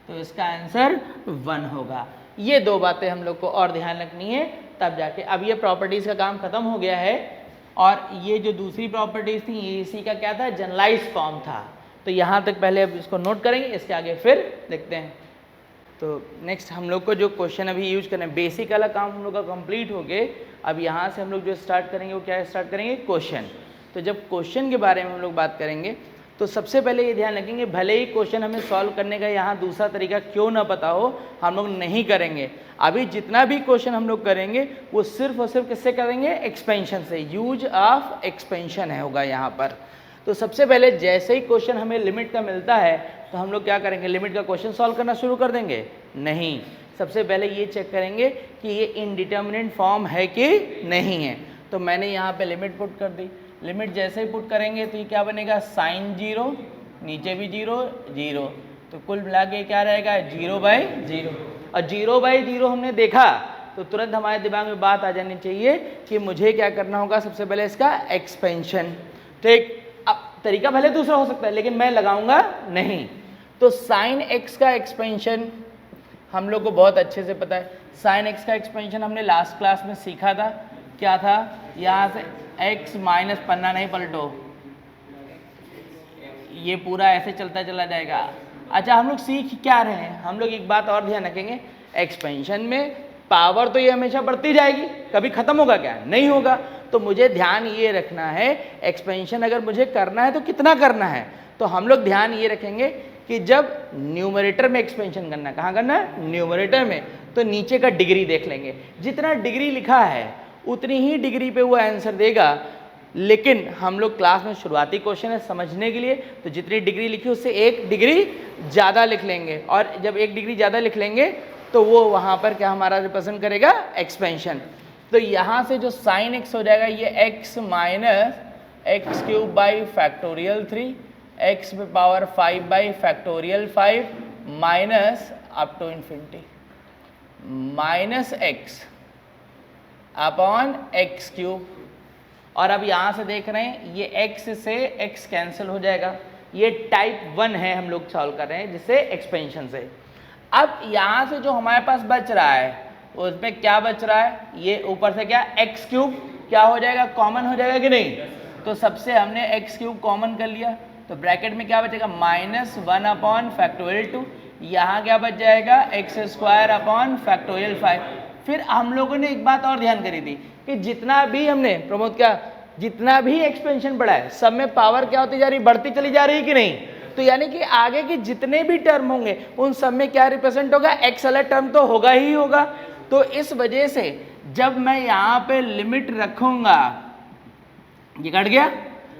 तो इसका answer 1 होगा। ये दो बातें हम लोग को और ध्यान रखनी है, तब जाके। अब ये प्रॉपर्टीज़ का काम खत्म हो गया है, और ये जो दूसरी प्रॉपर्टीज़ थी ये इसी का क्या था, जनरलाइज फॉर्म था। तो यहाँ तक पहले अब इसको नोट करेंगे, इसके आगे फिर देखते हैं। तो नेक्स्ट हम लोग को जो क्वेश्चन अभी यूज करना है, बेसिक वाला काम हम लोग का कंप्लीट हो गए। अब यहाँ से हम लोग जो स्टार्ट करेंगे वो क्या स्टार्ट करेंगे, क्वेश्चन। तो जब क्वेश्चन के बारे में हम लोग बात करेंगे तो सबसे पहले ये ध्यान रखेंगे, भले ही क्वेश्चन हमें सॉल्व करने का यहाँ दूसरा तरीका क्यों ना पता हो, हम लोग नहीं करेंगे। अभी जितना भी क्वेश्चन हम लोग करेंगे वो सिर्फ और सिर्फ किससे करेंगे, एक्सपेंशन से। यूज ऑफ एक्सपेंशन है होगा यहाँ पर। तो सबसे पहले जैसे ही क्वेश्चन हमें लिमिट का मिलता है तो हम लोग क्या करेंगे, लिमिट का क्वेश्चन सॉल्व करना शुरू कर देंगे? नहीं, सबसे पहले ये चेक करेंगे कि ये इनडिटर्मिनेट फॉर्म है कि नहीं है। तो मैंने यहाँ पे लिमिट पुट कर दी। लिमिट जैसे ही पुट करेंगे तो ये क्या बनेगा, साइन 0, नीचे भी 0 0, तो कुल मिला के क्या रहेगा, 0/0। और 0/0 हमने देखा तो तुरंत हमारे दिमाग में बात आ जानी चाहिए कि मुझे क्या करना होगा, सबसे पहले इसका एक्सपेंशन। ठीक, अब तरीका भले दूसरा हो सकता है लेकिन मैं लगाऊंगा नहीं। तो साइन x का एक्सपेंशन हम लोग को बहुत अच्छे से पता है। साइन x का एक्सपेंशन हमने लास्ट क्लास में सीखा था। क्या था, यहाँ से x माइनस, पन्ना नहीं पलटो, ये पूरा ऐसे चलता चला जाएगा। अच्छा, हम लोग सीख क्या रहे हैं, हम लोग एक बात और ध्यान रखेंगे, एक्सपेंशन में पावर तो ये हमेशा बढ़ती जाएगी, कभी खत्म होगा क्या, नहीं होगा। तो मुझे ध्यान ये रखना है, एक्सपेंशन अगर मुझे करना है तो कितना करना है। तो हम लोग ध्यान ये रखेंगे कि जब न्यूमरेटर में एक्सपेंशन करना है, कहाँ करना है, न्यूमरेटर में, तो नीचे का डिग्री देख लेंगे। जितना डिग्री लिखा है उतनी ही डिग्री पे वो आंसर देगा। लेकिन हम लोग क्लास में शुरुआती क्वेश्चन है समझने के लिए, तो जितनी डिग्री लिखी उससे 1 डिग्री ज़्यादा लिख लेंगे। और जब 1 डिग्री ज़्यादा लिख लेंगे तो वो वहाँ पर क्या हमारा रिप्रेजेंट करेगा, एक्सपेंशन। तो यहाँ से जो साइन x हो जाएगा ये x माइनस x³ / 3 x पे power 5/5 minus up to infinity minus x upon x³। और अब यहाँ से देख रहे हैं ये x से x कैंसिल हो जाएगा। ये टाइप 1 है, हम लोग सॉल्व कर रहे हैं जिससे एक्सपेंशन से। अब यहाँ से जो हमारे पास बच रहा है उसमें क्या बच रहा है, ये ऊपर से क्या x³ क्या हो जाएगा, कॉमन हो जाएगा कि नहीं। तो सबसे हमने x³ कॉमन कर लिया, तो ब्रैकेट में क्या बचेगा, -1/2। यहाँ क्या बच जाएगा, x² / 5। फिर हम लोगों ने एक बात और ध्यान करी थी कि जितना भी हमने प्रमोद क्या, जितना भी एक्सपेंशन बढ़ा है सब में पावर क्या होती जा रही, बढ़ती चली जा रही है कि नहीं। तो यानी कि आगे के जितने भी टर्म होंगे उन सब में क्या रिप्रेजेंट होगा, एक्स वाला टर्म तो होगा ही होगा। तो इस वजह से जब मैं यहाँ पे लिमिट रखूंगा, ये कट गया,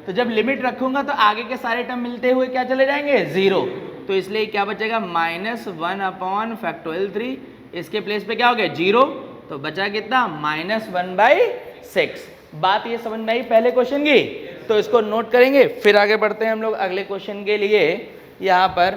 तो जब लिमिट रखूंगा तो आगे के सारे टर्म मिलते हुए क्या चले जाएंगे, 0। तो इसलिए क्या बचेगा, -1/3। इसके प्लेस पे क्या हो गया, 0। तो बचा कितना, -1/6। बात ये समझ में आई पहले क्वेश्चन की, तो इसको नोट करेंगे। फिर आगे बढ़ते हैं हम लोग अगले क्वेश्चन के लिए। यहाँ पर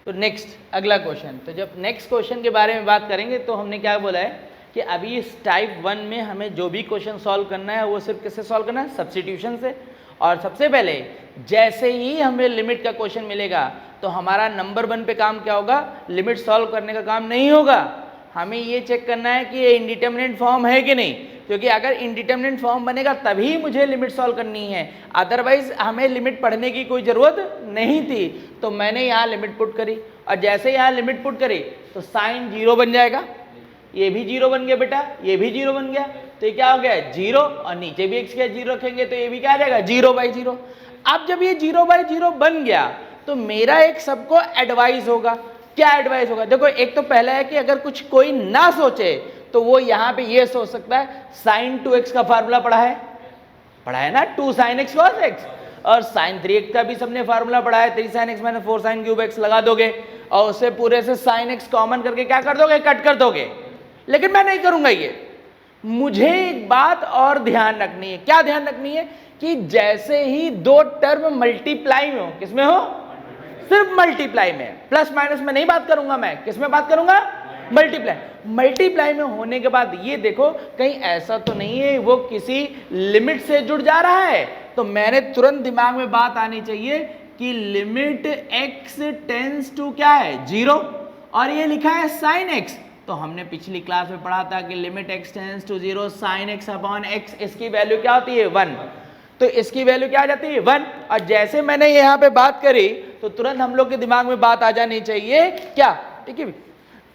तो नेक्स्ट अगला क्वेश्चन, तो जब नेक्स्ट क्वेश्चन के बारे में बात करेंगे तो हमने क्या बोला है कि अभी इस टाइप 1 में हमें जो भी क्वेश्चन सॉल्व करना है वो सिर्फ किससे सॉल्व करना है, सब्स्टिट्यूशन से। और सबसे पहले जैसे ही हमें लिमिट का क्वेश्चन मिलेगा तो हमारा नंबर 1 पे काम क्या होगा, लिमिट सॉल्व करने का काम नहीं होगा। हमें ये चेक करना है कि ये इंडिटर्मिनेट फॉर्म है कि नहीं, क्योंकि अगर इंडिटर्मिनेट फॉर्म बनेगा तभी मुझे लिमिट सॉल्व करनी है, अदरवाइज हमें लिमिट पढ़ने की कोई ज़रूरत नहीं थी। तो मैंने यहाँ लिमिट पुट करी, और जैसे यहाँ लिमिट पुट करी तो साइन 0 बन जाएगा, ये भी 0 बन गया बेटा, ये भी 0 बन गया। तो ये क्या हो गया, 0, और नीचे भी x के 0 रखेंगे तो ये भी क्या आ जाएगा, 0/0। अब जब ये 0/0 बन गया तो मेरा एक सबको एडवाइस होगा क्या एडवाइस होगा? देखो एक तो पहला है कि अगर कुछ कोई ना सोचे तो वो यहाँ पे ये सोच सकता है sin 2x का फार्मूला पढ़ा है ना, 2 sin x cos x, और sin 3x का भी सबने फार्मूला पढ़ा है, 3 sin x - 4 sin cube x लगा दोगे और उससे पूरे से sin x कॉमन करके क्या कर दोगे? कट कर दोगे। लेकिन मैं नहीं करूंगा ये। मुझे एक बात और ध्यान रखनी है। क्या ध्यान रखनी है? कि जैसे ही दो टर्म मल्टीप्लाई में हो, किसमें हो? सिर्फ मल्टीप्लाई में, प्लस माइनस में नहीं बात करूंगा मैं। किसमें बात करूंगा? मल्टीप्लाई में होने के बाद ये देखो कहीं ऐसा तो नहीं है वो किसी लिमिट से जुड़ जा रहा है, तो मैंने तुरंत दिमाग में बात आनी चाहिए कि लिमिट x टेंस टू क्या है? 0, और ये लिखा है sin x। तो हमने पिछली क्लास में पढ़ा था कि limit x tends to 0 sin x upon x, इसकी वैल्यू क्या होती है? 1। तो इसकी वैल्यू क्या आ जाती है? 1। और जैसे मैंने यहाँ पे बात करी तो तुरंत हम लोग के दिमाग में बात आ जानी चाहिए क्या? ठीक है,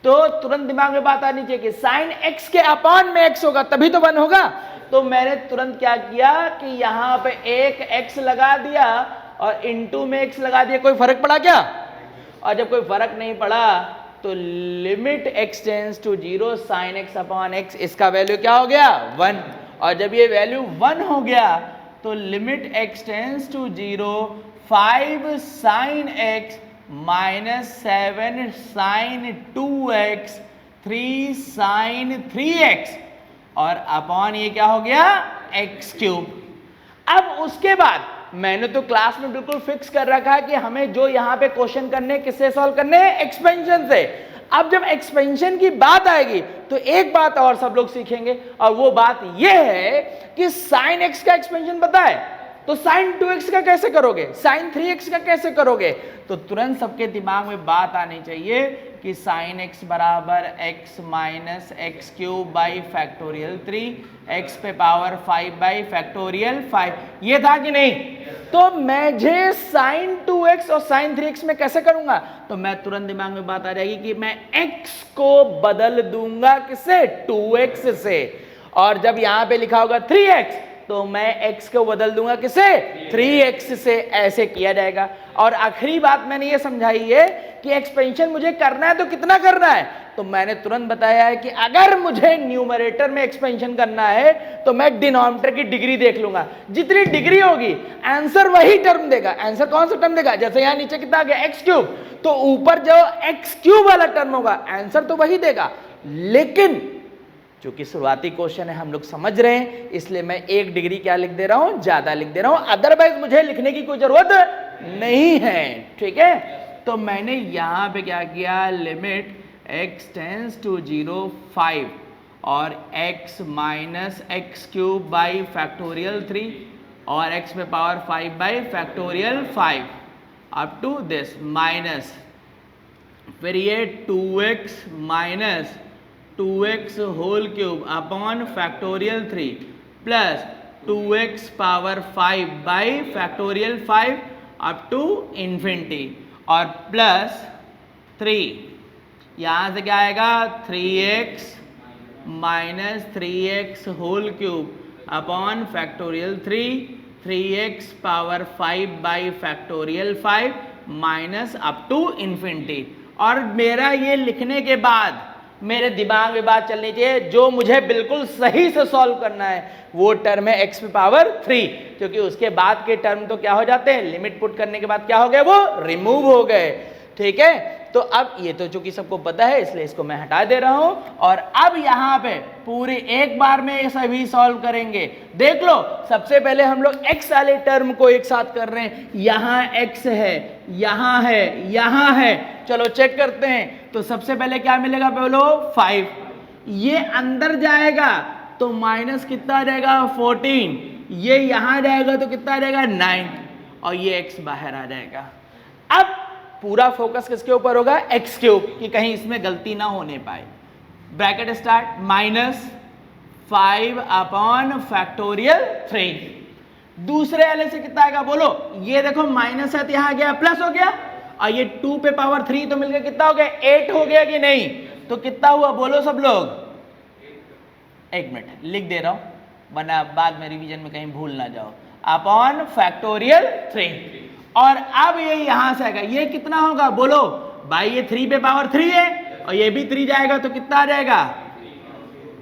तो तुरंत दिमाग में बात आनी चाहिए कि साइन x के अपॉन में x होगा तभी तो 1 होगा। तो मैंने तुरंत क्या किया कि यहाँ पे एक x लगा दिया और इनटू में x लगा दिया। कोई फर्क पड़ा क्या? और जब कोई फर्क नहीं पड़ा तो limit x tends to 0 sine x upon x, इसका वैल्यू क्या हो गया? 1। और जब ये वैल्यू 1 हो गया तो limit x tends to 0 5 sine x minus 7 sine 2x 3 sine 3x और अपॉन ये क्या हो गया? x cube. अब उसके बाद मैंने तो क्लास में बिल्कुल फिक्स कर रखा है कि हमें जो यहाँ पे क्वेश्चन करने किससे सॉल्व करने हैं? एक्सपेंशन से। अब जब एक्सपेंशन की बात आएगी तो एक बात और सब लोग सीखेंगे, और वो बात ये है कि साइन x का एक्सपेंशन पता है तो साइन 2x का कैसे करोगे? साइन 3x का कैसे करोगे? तो तुरंत सबके दिमाग में बात आनी चाहिए कि साइन x बराबर x minus x cube by factorial 3 x पे पावर 5 बाई फैक्टोरियल 5। ये था कि नहीं? तो मुझे साइन 2x और साइन 3x में कैसे करूंगा? तो मैं तुरंत दिमाग में बात आ जाएगी कि मैं x को बदल दूंगा किससे? 2x से। और जब यहां पे लिखा होगा 3x तो मैं x को बदल दूंगा किससे? 3x से। ऐसे किया जाएगा। और आखिरी बात मैंने ये समझाई है कि एक्सपेंशन मुझे करना है तो कितना करना है? तो मैंने तुरंत बताया है कि अगर मुझे न्यूमरेटर में एक्सपेंशन करना है तो मैं डिनोमिनेटर की डिग्री देख लूंगा। जितनी डिग्री होगी आंसर वही टर्म देगा। आंसर कौन सा टर्म देगा? जैसे यहां नीचे कितना आ गया? x क्यूब, तो ऊपर जो x क्यूब वाला टर्म होगा आंसर तो वही देगा। लेकिन क्योंकि शुरुआती क्वेश्चन है हम लोग समझ रहे हैं, इसलिए मैं 1 डिग्री क्या लिख दे रहा हूं? ज्यादा लिख दे रहा हूं। अदरवाइज मुझे लिखने की कोई जरूरत नहीं है। ठीक है, तो मैंने यहां पे क्या किया? लिमिट x टेंस टू 0 5 और x minus x cube by factorial 3 और x पे power 5 by factorial 5 up to this minus, फिर ये 2x minus 2x whole cube upon factorial 3 plus 2x power 5 by factorial 5 up to infinity और plus 3। यहाँ से क्या आएगा? 3x minus 3x whole cube upon factorial 3x power 5 by factorial 5 minus up to infinity. और मेरा ये लिखने के बाद मेरे दिमाग में बात चलनी चाहिए जो मुझे बिल्कुल सही से सॉल्व करना है वो टर्म है x पे पावर 3, क्योंकि उसके बाद के टर्म तो क्या हो जाते हैं? लिमिट पुट करने के बाद क्या हो गए? वो रिमूव हो गए। ठीक है, तो अब ये तो चूंकि सबको पता है इसलिए इसको मैं हटा दे रहा हूं और अब यहां पे पूरी एक बार में ये सभी सॉल्व करेंगे। देख लो, सबसे पहले हम लोग x वाले टर्म को एक साथ कर रहे हैं। यहां x है, यहां है, यहां है। चलो चेक करते हैं। तो सबसे पहले क्या मिलेगा? बोलो 5। ये अंदर जाएगा तो माइनस कितना आ जाएगा? 14। ये यहां जाएगा तो कितना आ जाएगा? 9 और ये x बाहर आ जाएगा। अब पूरा फोकस किसके ऊपर होगा? x क्यूब, कि कहीं इसमें गलती ना होने पाए। Bracket start, minus 5 upon factorial 3। दूसरे वाले से कितना आएगा? बोलो, ये देखो माइनस है तो यहां गया प्लस हो गया और ये 2 पे पावर 3 तो मिलकर कितना हो गया? 8 हो गया कि नहीं? तो कितना हुआ बोलो सब लोग? 1 मिनट लिख दे रहा हूं वरना बाद में रिवीजन में कहीं भूल ना जाओ। अपॉन फैक्टोरियल 3 और अब ये यहां से आएगा, ये कितना होगा? बोलो भाई ये 3 पे पावर 3 है और ये भी 3 जाएगा तो कितना आ जाएगा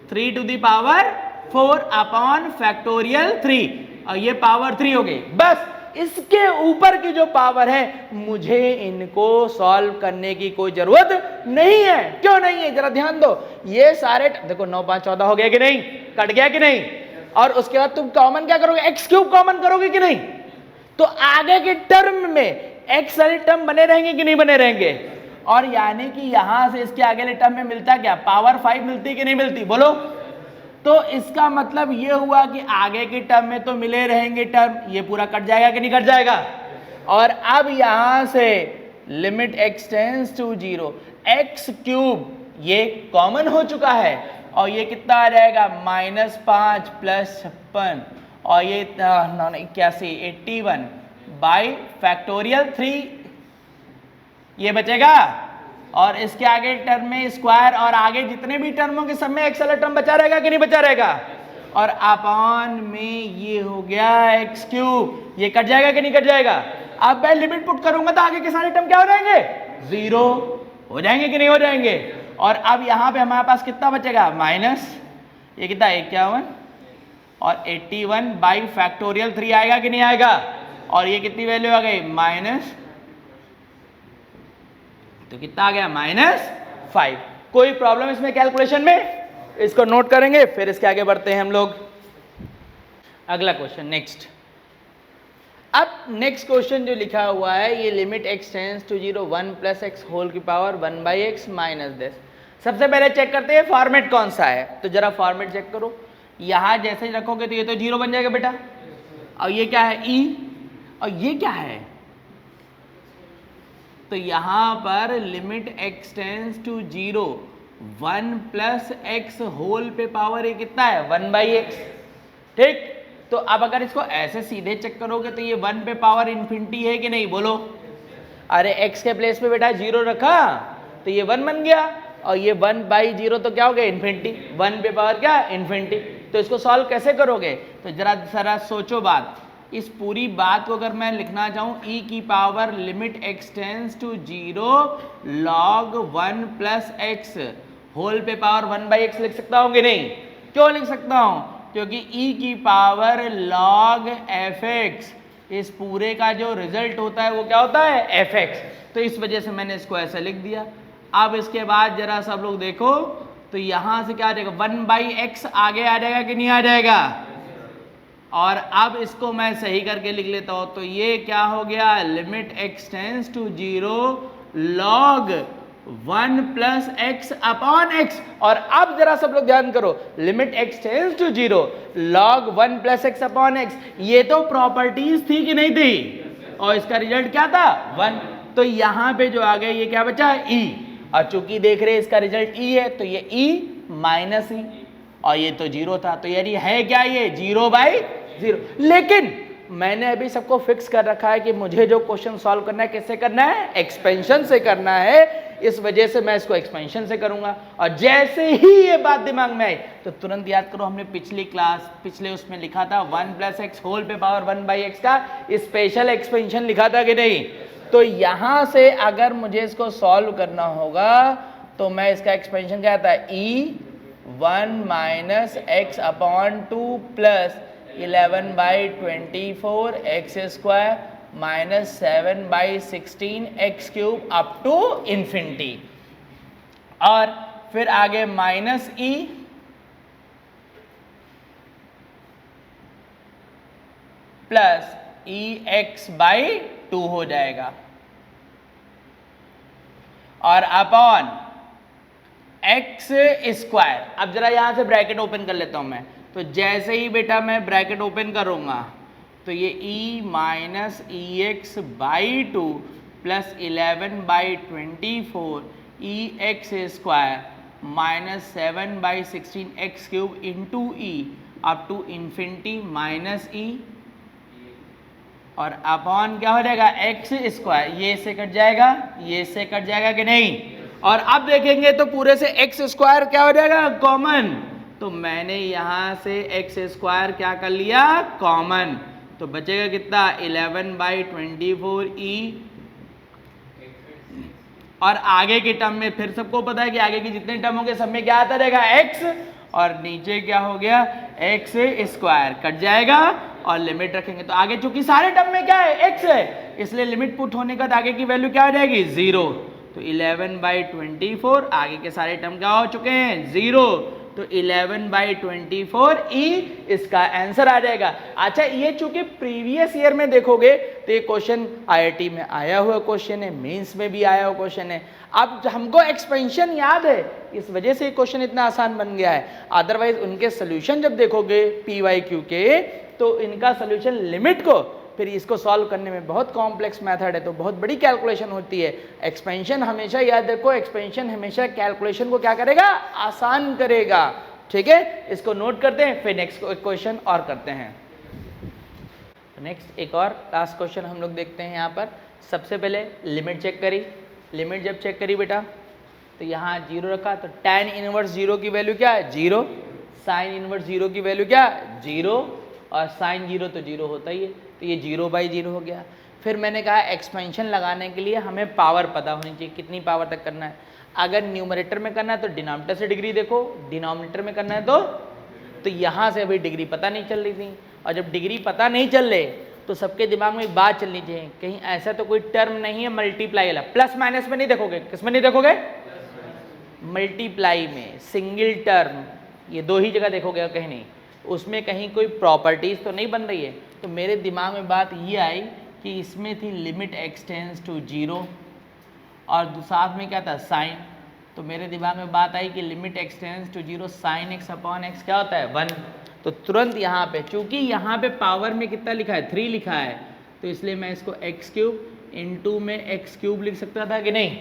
3 to the power 4 upon factorial 3 और ये पावर 3 हो गई। बस इसके ऊपर की जो पावर है मुझे इनको सॉल्व करने की कोई जरूरत नहीं है। क्यों नहीं है जरा ध्यान दो। ये सारे देखो 9 5 14 हो गया कि नहीं, कट गया कि नहीं, और उसके बाद तुम कॉमन क्या करोगे, एक्स क्यूब कॉमन करोगे कि नहीं, तो आगे के टर्म में एक्स वाले टर्म बने रहेंगे कि नहीं बने रहेंगे। और यानी कि यहां से इसके आगे वाले टर्म में मिलता क्या, पावर 5 मिलती कि नहीं मिलती, बोलो। तो इसका मतलब ये हुआ कि आगे की टर्म में तो मिले रहेंगे टर्म, ये पूरा कट जाएगा कि नहीं कट जाएगा। और अब यहां से limit x tends to 0, x cube ये कॉमन हो चुका है और ये कितना आ जाएगा -5 + 56 और ये 81 81 बाई फैक्टोरियल 3 ये बचेगा। और इसके आगे टर्म में स्क्वायर और आगे जितने भी टर्मों के सब में एक्स वाला टर्म बचा रहेगा कि नहीं बचा रहेगा। और अपॉन में ये हो गया एक्स क्यूब, ये कट जाएगा कि नहीं कट जाएगा। अब मैं लिमिट पुट करूंगा तो आगे के सारे टर्म क्या हो जाएंगे 0 हो जाएंगे कि नहीं हो जाएंगे। और अब यहां पे हमारे पास कितना बचेगा माइनस ये कितना 51 और 81 बाई फैक्टोरियल 3 आएगा कि नहीं आएगा। और ये कितनी वैल्यू आ गई माइनस, तो कितना आ गया -5। कोई प्रॉब्लम इसमें कैलकुलेशन में, इसको नोट करेंगे फिर इसके आगे बढ़ते हैं हम लोग। अगला क्वेश्चन नेक्स्ट। अब नेक्स्ट क्वेश्चन जो लिखा हुआ है ये limit x tends to 0 1 + x whole की पावर 1/x माइनस दिस। सबसे पहले चेक करते हैं फॉर्मेट कौन सा है, तो जरा फॉर्मेट चेक करो। यहां जैसे ही रखोगे तो ये तो 0 बन जाएगा बेटा, और ये क्या है e, और ये क्या है, तो यहां पर limit x tends to 0 1 + x whole पे पावर ये कितना है 1/x। ठीक, तो अब अगर इसको ऐसे सीधे चेक करोगे तो ये 1 पे पावर इन्फिनिटी है कि नहीं, बोलो। अरे x के प्लेस पे बेटा 0 रखा तो ये 1 बन गया, और ये 1/0 तो क्या हो गया इन्फिनिटी, 1 पे पावर क्या इन्फिनिटी। तो इसको सॉल्व कैसे करोगे, तो जरा सोचो बात। इस पूरी बात को अगर मैं लिखना चाहूँ e की power limit x tends to 0 log 1 + x whole पे पावर 1/x लिख सकता हूँ कि नहीं। क्यों लिख सकता हूँ, क्योंकि e की पावर log fx इस पूरे का जो रिजल्ट होता है वो क्या होता है fx, तो इस वजह से मैंने इसको ऐसे लिख दिया। अब इसके बाद जरा सब लोग देखो तो यहाँ से क्या आ जाएगा 1/x आगे आ जाएगा कि नहीं आ जाएगा। और अब इसको मैं सही करके लिख लेता हूं, तो ये क्या हो गया limit x tends to 0 log 1 + x upon x। और अब जरा सब लोग ध्यान करो, limit x tends to 0 log 1 + x upon x, ये तो प्रॉपर्टीज थी कि नहीं थी, और इसका रिजल्ट क्या था 1। तो यहां पे जो आ गया ये क्या बचा e, और चूंकि देख रहे इसका रिजल्ट e है तो ये e -e, और ये तो 0 था, तो यानी है क्या ये 0/0। लेकिन मैंने अभी सबको फिक्स कर रखा है कि मुझे जो क्वेश्चन सॉल्व करना है किससे करना है, एक्सपेंशन से करना है। इस वजह से मैं इसको एक्सपेंशन से करूंगा। और जैसे ही ये बात दिमाग में आई तो तुरंत याद करो, हमने पिछले उसमें लिखा था 1 + x होल पे पावर 1/x का स्पेशल एक्सपेंशन लिखा था कि नहीं। तो यहां से अगर मुझे इसको सॉल्व करना होगा तो मैं इसका एक्सपेंशन क्या था e1 - x अपॉन 2 + 11/24 x² - 7/16 x³ up to infinity. और फिर आगे -e प्लस ex/2 हो जाएगा, और अपॉन x²। अब जरा यहां से ब्रैकेट ओपन कर लेता हूं मैं, तो जैसे ही बेटा मैं ब्रैकेट ओपन करूंगा तो ये e - ex/2 plus 11/24 ex² - 7/16 x³ into e up to infinity -e, और अपॉन क्या हो जाएगा x²। ये से कट जाएगा, ये से कट जाएगा कि नहीं। और अब देखेंगे तो पूरे से x² क्या हो जाएगा कॉमन, तो मैंने यहां से x² क्या कर लिया कॉमन, तो बचेगा कितना 11/24 e और आगे के टर्म में फिर सबको पता है कि आगे के जितने टर्म होंगे सब में क्या आता रहेगा x, और नीचे क्या हो गया x स्क्वायर कट जाएगा और लिमिट रखेंगे तो आगे चूंकि सारे टर्म में क्या है x है, इसलिए लिमिट पुट होने का आगे की वैल्यू क्या हो जाएगी 0। तो 11/24 आगे के सारे टर्म क्या हो चुके हैं 0, तो 11/24 ई इसका आंसर आ जाएगा। अच्छा ये चूंकि प्रीवियस ईयर में देखोगे तो ये क्वेश्चन आईआईटी में आया हुआ क्वेश्चन है, मेंस में भी आया हुआ क्वेश्चन है। अब हमको एक्सपेंशन याद है, इस वजह से क्वेश्चन इतना आसान बन गया है। अदरवाइज उनके सोल्यूशन जब देखोगे PYQ के, तो इनका सोल्यूशन लिमिट को फिर इसको सॉल्व करने में बहुत कॉम्प्लेक्स मेथड है, तो बहुत बड़ी कैलकुलेशन होती है। एक्सपेंशन हमेशा याद रखो, एक्सपेंशन हमेशा कैलकुलेशन को क्या करेगा, आसान करेगा। ठीक है, इसको नोट करते हैं, फिर नेक्स्ट क्वेश्चन और करते हैं। नेक्स्ट एक और लास्ट क्वेश्चन हम लोग देखते हैं। यहाँ पर सबसे पहले लिमिट चेक करी, लिमिट जब चेक करी बेटा तो यहाँ 0 रखा, तो tan इनवर्स 0 की वैल्यू क्या है 0, साइन इनवर्स 0 की वैल्यू क्या 0, और साइन 0 तो 0 होता ही है, तो ये 0/0 हो गया। फिर मैंने कहा एक्सपेंशन लगाने के लिए हमें पावर पता होनी चाहिए, कितनी पावर तक करना है। अगर न्यूमरेटर में करना है तो डिनोमिनेटर से डिग्री देखो, डिनोमिनेटर में करना है तो यहाँ से अभी डिग्री पता नहीं चल रही थी, और जब डिग्री पता नहीं चल रही तो सबके दिमाग में एक बात चलनी चाहिए, कहीं ऐसा तो कोई टर्म नहीं है मल्टीप्लाई वाला, प्लस माइनस में नहीं देखोगे, किस में नहीं देखोगे, मल्टीप्लाई में सिंगल टर्म, ये दो ही जगह देखोगे, कहीं नहीं, उसमें कहीं कोई प्रॉपर्टीज तो नहीं बन रही है। तो मेरे दिमाग में बात ये आई कि इसमें थी लिमिट x टेंड्स टू 0 और साथ में क्या था साइन, तो मेरे दिमाग में बात आई कि limit x tends to 0 sine x upon x क्या होता है 1। तो तुरंत यहाँ पे, चूंकि यहाँ पे पावर में कितना लिखा है 3 लिखा है, तो इसलिए मैं इसको x³ इंटू में x³ लिख सकता था कि नहीं,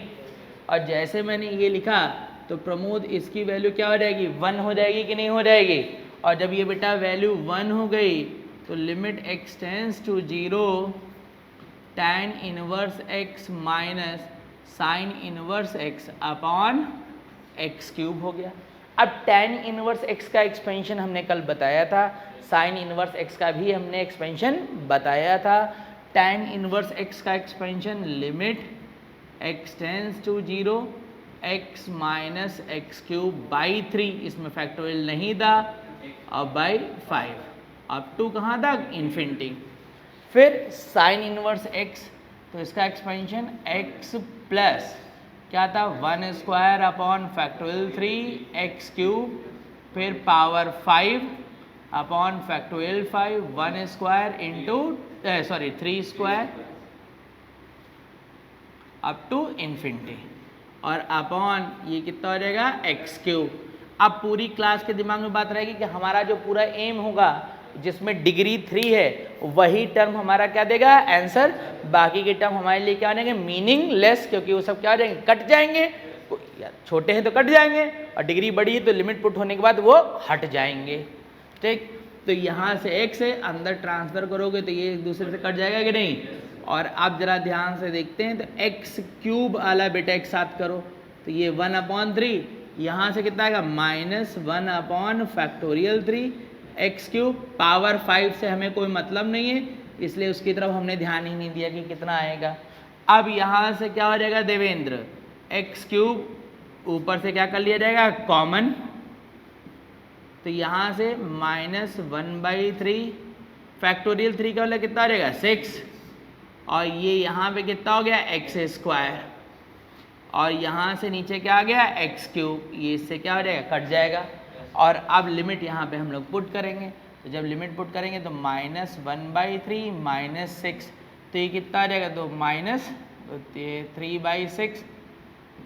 और जैसे मैंने ये लिखा तो प्रमोद इसकी वैल्यू क्या हो जाएगी 1 हो जाएगी कि नहीं हो जाएगी, और जब ये बेटा वैल्यू 1 हो गई तो limit x tends to 0 tan inverse x minus sine inverse x upon x³ हो गया। अब tan इनवर्स x का एक्सपेंशन हमने कल बताया था, साइन इनवर्स x का भी हमने एक्सपेंशन बताया था। tan इनवर्स x का expansion limit x tends to 0 x minus x³/3, इसमें फैक्टोरियल नहीं था, अब बाई 5 अप टू कहाँ तक इन्फिनिटी। फिर साइन इनवर्स x, तो इसका एक्सपेंशन x प्लस क्या था 1 स्क्वायर अपॉन फैक्टोरियल 3 x³, फिर power 5 upon factorial 5 1 square into 3 square up to infinity, और अपॉन ये कितना हो जाएगा x³। अब पूरी क्लास के दिमाग में बात रहेगी कि हमारा जो पूरा एम होगा जिसमें डिग्री 3 है वही टर्म हमारा क्या देगा आंसर, बाकी के टर्म हमारे लिए क्या हो जाएंगे मीनिंगलेस, क्योंकि वो सब क्या हो जाएंगे कट जाएंगे, छोटे हैं तो कट जाएंगे और डिग्री बड़ी है तो लिमिट पुट होने के बाद वो हट जाएंगे। ठीक, तो यहाँ से x है अंदर ट्रांसफर करोगे तो ये एक दूसरे से कट जाएगा कि नहीं। और आप जरा ध्यान से देखते हैं तो x³ वाला बेटा एक साथ करो तो ये 1/3, यहाँ से कितना आएगा -1 अपॉन फैक्टोरियल 3 x³ पावर 5 से हमें कोई मतलब नहीं है, इसलिए उसकी तरफ हमने ध्यान ही नहीं दिया कि कितना आएगा। अब यहाँ से क्या हो जाएगा देवेंद्र, x³ ऊपर से क्या कर लिया जाएगा कॉमन, तो यहाँ से -1/3 फैक्टोरियल 3 का मतलब कितना आ जाएगा 6, और ये यहाँ पे कितना हो गया x², और यहाँ से नीचे क्या आ गया x³, ये इससे क्या हो जाएगा कट जाएगा। और अब लिमिट यहाँ पे हम लोग पुट करेंगे, तो जब लिमिट पुट करेंगे तो -1/3 -6, तो ये कितना आ जाएगा तो -3/6,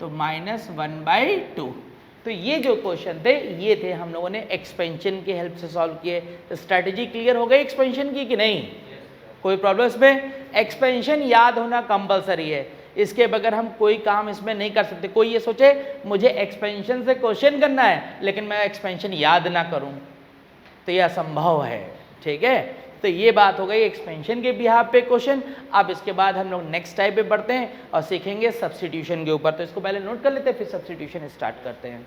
तो -1/2। तो ये जो क्वेश्चन थे ये थे हम लोगों ने एक्सपेंशन की हेल्प से सॉल्व किए। तो स्ट्रैटेजी क्लियर हो गई एक्सपेंशन की कि नहीं, कोई प्रॉब्लम इसमें। एक्सपेंशन याद होना कंपलसरी है, इसके बगैर हम कोई काम इसमें नहीं कर सकते। कोई ये सोचे मुझे एक्सपेंशन से क्वेश्चन करना है लेकिन मैं एक्सपेंशन याद ना करूं, तो यह असंभव है। ठीक है, तो ये बात हो गई एक्सपेंशन के बिहाफ पे क्वेश्चन। अब इसके बाद हम लोग नेक्स्ट टाइप पे बढ़ते हैं और सीखेंगे सब्स्टिट्यूशन के ऊपर। तो इसको पहले नोट कर लेते हैं फिर सब्स्टिट्यूशन स्टार्ट करते हैं।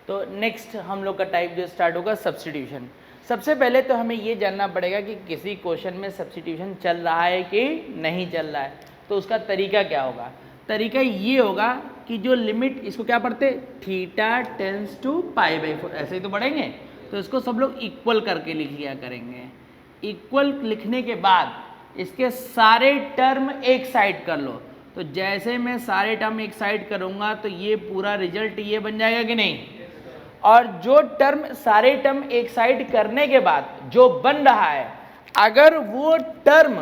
तो नेक्स्ट हम लोग का टाइप जो स्टार्ट होगा सब्स्टिट्यूशन। सबसे पहले तो हमें ये जानना पड़ेगा कि किसी क्वेश्चन में सब्स्टिट्यूशन चल रहा है कि नहीं चल रहा है, तो उसका तरीका क्या होगा। तरीका ये होगा कि जो लिमिट, इसको क्या पढ़ते, theta tends to pi by 4, ऐसे ही तो पढ़ेंगे, तो इसको सब लोग इक्वल करके लिख लिया करेंगे। इक्वल लिखने के बाद इसके सारे टर्म एक साइड कर लो, तो जैसे मैं सारे टर्म एक साइड करूंगा तो ये पूरा रिजल्ट ये बन जाएगा कि नहीं। और जो टर्म, सारे टर्म एक साइड करने के बाद जो बन रहा है, अगर वो टर्म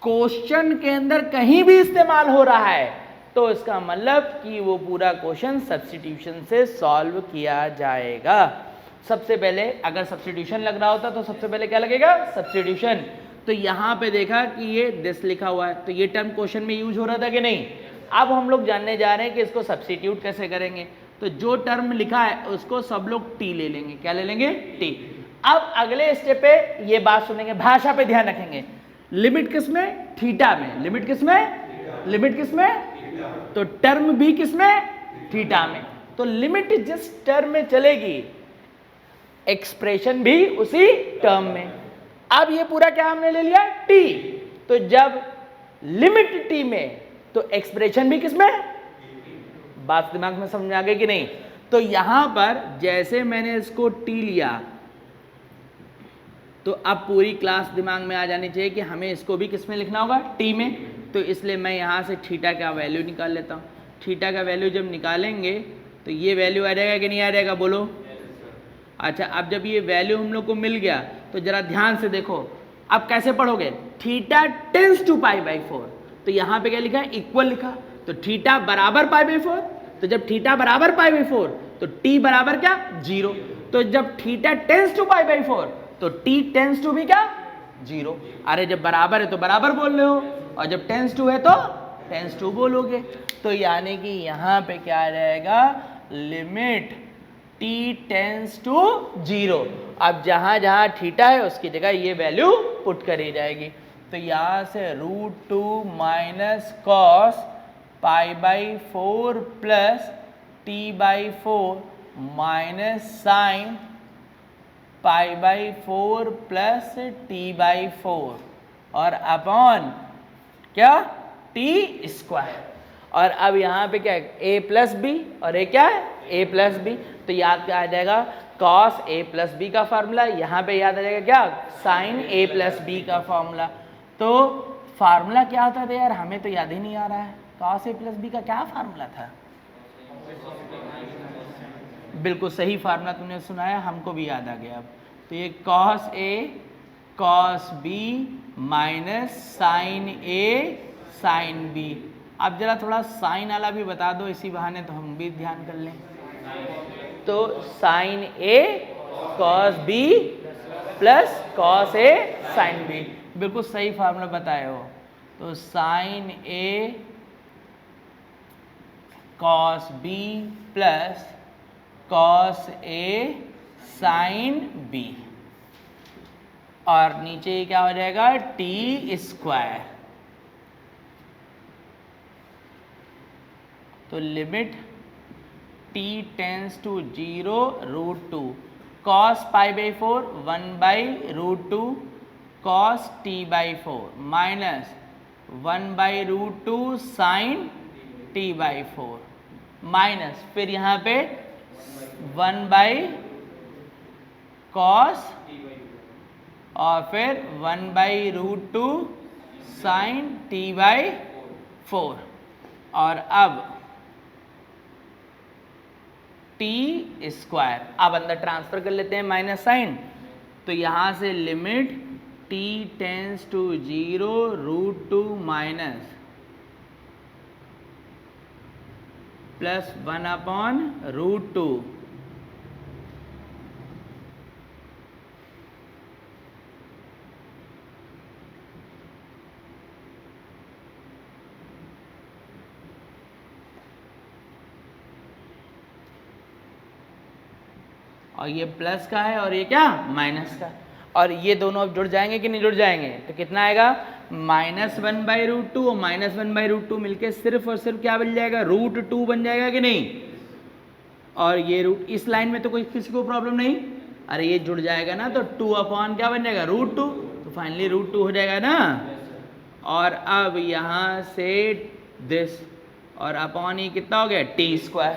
क्वेश्चन के अंदर कहीं भी इस्तेमाल हो रहा है तो इसका मतलब कि वो पूरा क्वेश्चन सब्स्टिट्यूशन से सॉल्व किया जाएगा। सबसे पहले अगर सब्स्टिट्यूशन लग रहा होता तो सबसे पहले क्या लगेगा, सब्स्टिट्यूशन। तो यहाँ पे देखा कि ये दिस लिखा हुआ है, तो ये टर्म क्वेश्चन में यूज हो रहा था कि नहीं। अब हम लोग जानने जा रहे हैं कि इसको सब्स्टिट्यूट कैसे करेंगे। तो जो टर्म लिखा है उसको सब लोग टी ले लेंगे। क्या ले लेंगे, टी। अब अगले स्टेप पे ये बात सुनेंगे, भाषा पे ध्यान रखेंगे। लिमिट किसमें, थीटा में। लिमिट किसमें, लिमिट किसमें, तो टर्म भी किसमें, थीटा में। तो लिमिट जिस टर्म में चलेगी, एक्सप्रेशन भी उसी टर्म में। अब ये पूरा क्या हमने ले लिया, टी। तो जब लिमिट टी में तो एक्सप्रेशन भी किसमें, बात दिमाग में समझ आ गई कि नहीं। तो यहां पर जैसे मैंने इसको टी लिया तो अब पूरी क्लास दिमाग में आ जानी चाहिए कि हमें इसको भी किस में लिखना होगा, टी में। तो इसलिए मैं यहाँ से थीटा का वैल्यू निकाल लेता हूँ। थीटा का वैल्यू जब निकालेंगे तो ये वैल्यू आ जाएगा कि नहीं आ जाएगा, बोलो। अच्छा, अब जब ये वैल्यू हम लोग को मिल गया तो जरा ध्यान से देखो, अब कैसे पढ़ोगे, theta tends to pi by 4। तो यहाँ पे क्या लिखा है, इक्वल लिखा। तो थीटा बराबर पाई बाई 4, तो जब थीटा बराबर पाई बाई 4 तो टी बराबर क्या, 0। तो जब theta tends to pi by 4 तो टी टेंस टू भी क्या, 0। अरे जब बराबर है तो बराबर बोल रहे हो, और जब टेंस टू है तो टेंस टू बोलोगे। तो यानी कि यहाँ पे क्या रहेगा, लिमिट टी टेंस टू 0। अब जहाँ जहाँ थीटा है उसकी जगह ये वैल्यू पुट करी जाएगी। तो यहाँ से √2 minus cos pi by 4 plus T by 4 minus sine pi by 4 plus T by 4 और अपॉन क्या, टी स्क्वायर। और अब यहाँ पे क्या है, a प्लस बी, और ये क्या है, a प्लस बी। तो याद क्या आ जाएगा, cos a प्लस बी का फार्मूला। यहाँ पे याद आ जाएगा क्या, sin a प्लस बी का फार्मूला। तो फार्मूला क्या होता था यार, हमें तो याद ही नहीं आ रहा है। cos a प्लस बी का क्या फार्मूला था, बिल्कुल सही फार्मूला तुमने सुनाया, हमको भी याद आ गया। अब तो ये cos a cos b minus sine a sine b। अब जरा थोड़ा साइन वाला भी बता दो इसी बहाने, तो हम भी ध्यान कर लें। तो sine a cos b plus cos a sine b, बिल्कुल सही फार्मूला बताए हो। तो sine a cos b plus cos a sine b, और नीचे क्या हो जाएगा, टी स्क्वायर। तो limit t tends to 0 √2 cos pi by 4 1 by √2 cos t by 4 minus 1 by √2 sine t by 4 minus फिर यहाँ पे 1 बाई cos और फिर 1 बाई √2 साइन t बाई 4। और अब टी स्क्वायर, अब अंदर ट्रांसफर कर लेते हैं माइनस साइन। तो यहाँ से limit t tends to 0 √2 minus plus 1 upon √2 और ये प्लस का है और ये क्या, माइनस का। और ये दोनों अब जुड़ जाएंगे कि नहीं जुड़ जाएंगे, तो कितना आएगा, -1 बाई √2 और -1 बाई √2 मिलके सिर्फ और सिर्फ क्या बन जाएगा, √2 बन जाएगा कि नहीं। और ये रूट, इस लाइन में तो कोई किसी को प्रॉब्लम नहीं, अरे ये जुड़ जाएगा ना, तो 2 अपॉन क्या बन जाएगा, √2। तो फाइनली √2 हो जाएगा ना। और अब यहाँ से दिस और अपॉन ये कितना हो गया टी स्क्वायर।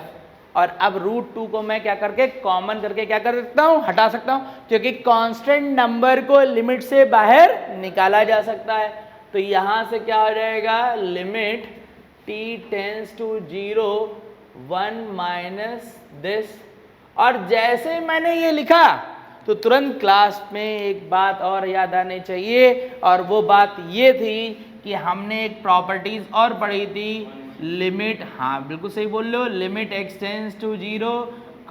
और अब रूट 2 को मैं क्या करके कॉमन करके क्या कर सकता हूँ, हटा सकता हूँ, क्योंकि कांस्टेंट नंबर को लिमिट से बाहर निकाला जा सकता है। तो यहाँ से क्या हो जाएगा, limit t tends to 0 1 minus this. और जैसे मैंने ये लिखा तो तुरंत क्लास में एक बात और याद आनी चाहिए, और वो बात ये थी कि हमने एक प्रॉपर्टीज और पढ़ी थी, लिमिट, हाँ बिल्कुल सही बोल लो, limit x tends to 0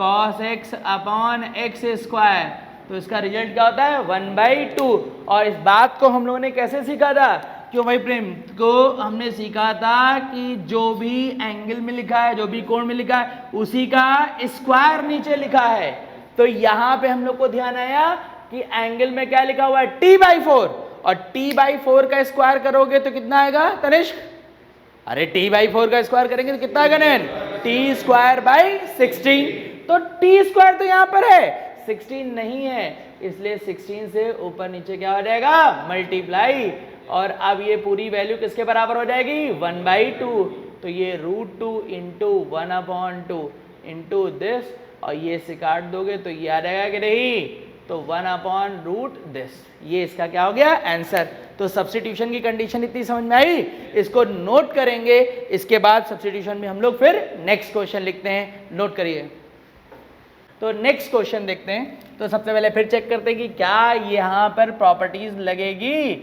cos x upon x square. तो इसका रिजल्ट क्या होता है 1/2। और इस बात को हम लोगों ने कैसे सीखा था, क्यों भाई प्रेम, को हमने सीखा था कि जो भी एंगल में लिखा है, जो भी कोण में लिखा है, उसी का स्क्वायर नीचे लिखा है। तो यहाँ पे हम लोग को ध्यान आया कि एंगल में क्या लिखा हुआ है t/4, और t/4 का स्क्वायर करोगे तो कितना आएगा तनिष्क, अरे t/4 का स्क्वायर करेंगे तो कितना आएगा नैन, t²/16। तो t² तो यहाँ पर है, 16 नहीं है, इसलिए 16 से ऊपर नीचे क्या हो जाएगा मल्टीप्लाई। और अब ये पूरी वैल्यू किसके बराबर हो जाएगी 1/2। तो ये √2 इंटू 1/2 इंटू दिस, और ये से काट दोगे तो ये आ जाएगा कि नहीं, तो 1/√this। ये इसका क्या हो गया आंसर। तो सब्स्टिट्यूशन की कंडीशन इतनी समझ में आई, इसको नोट करेंगे, इसके बाद सब्स्टिट्यूशन में हम लोग फिर नेक्स्ट क्वेश्चन लिखते हैं, नोट करिए। तो नेक्स्ट क्वेश्चन देखते हैं। तो सबसे पहले फिर चेक करते हैं कि क्या यहाँ पर प्रॉपर्टीज लगेगी,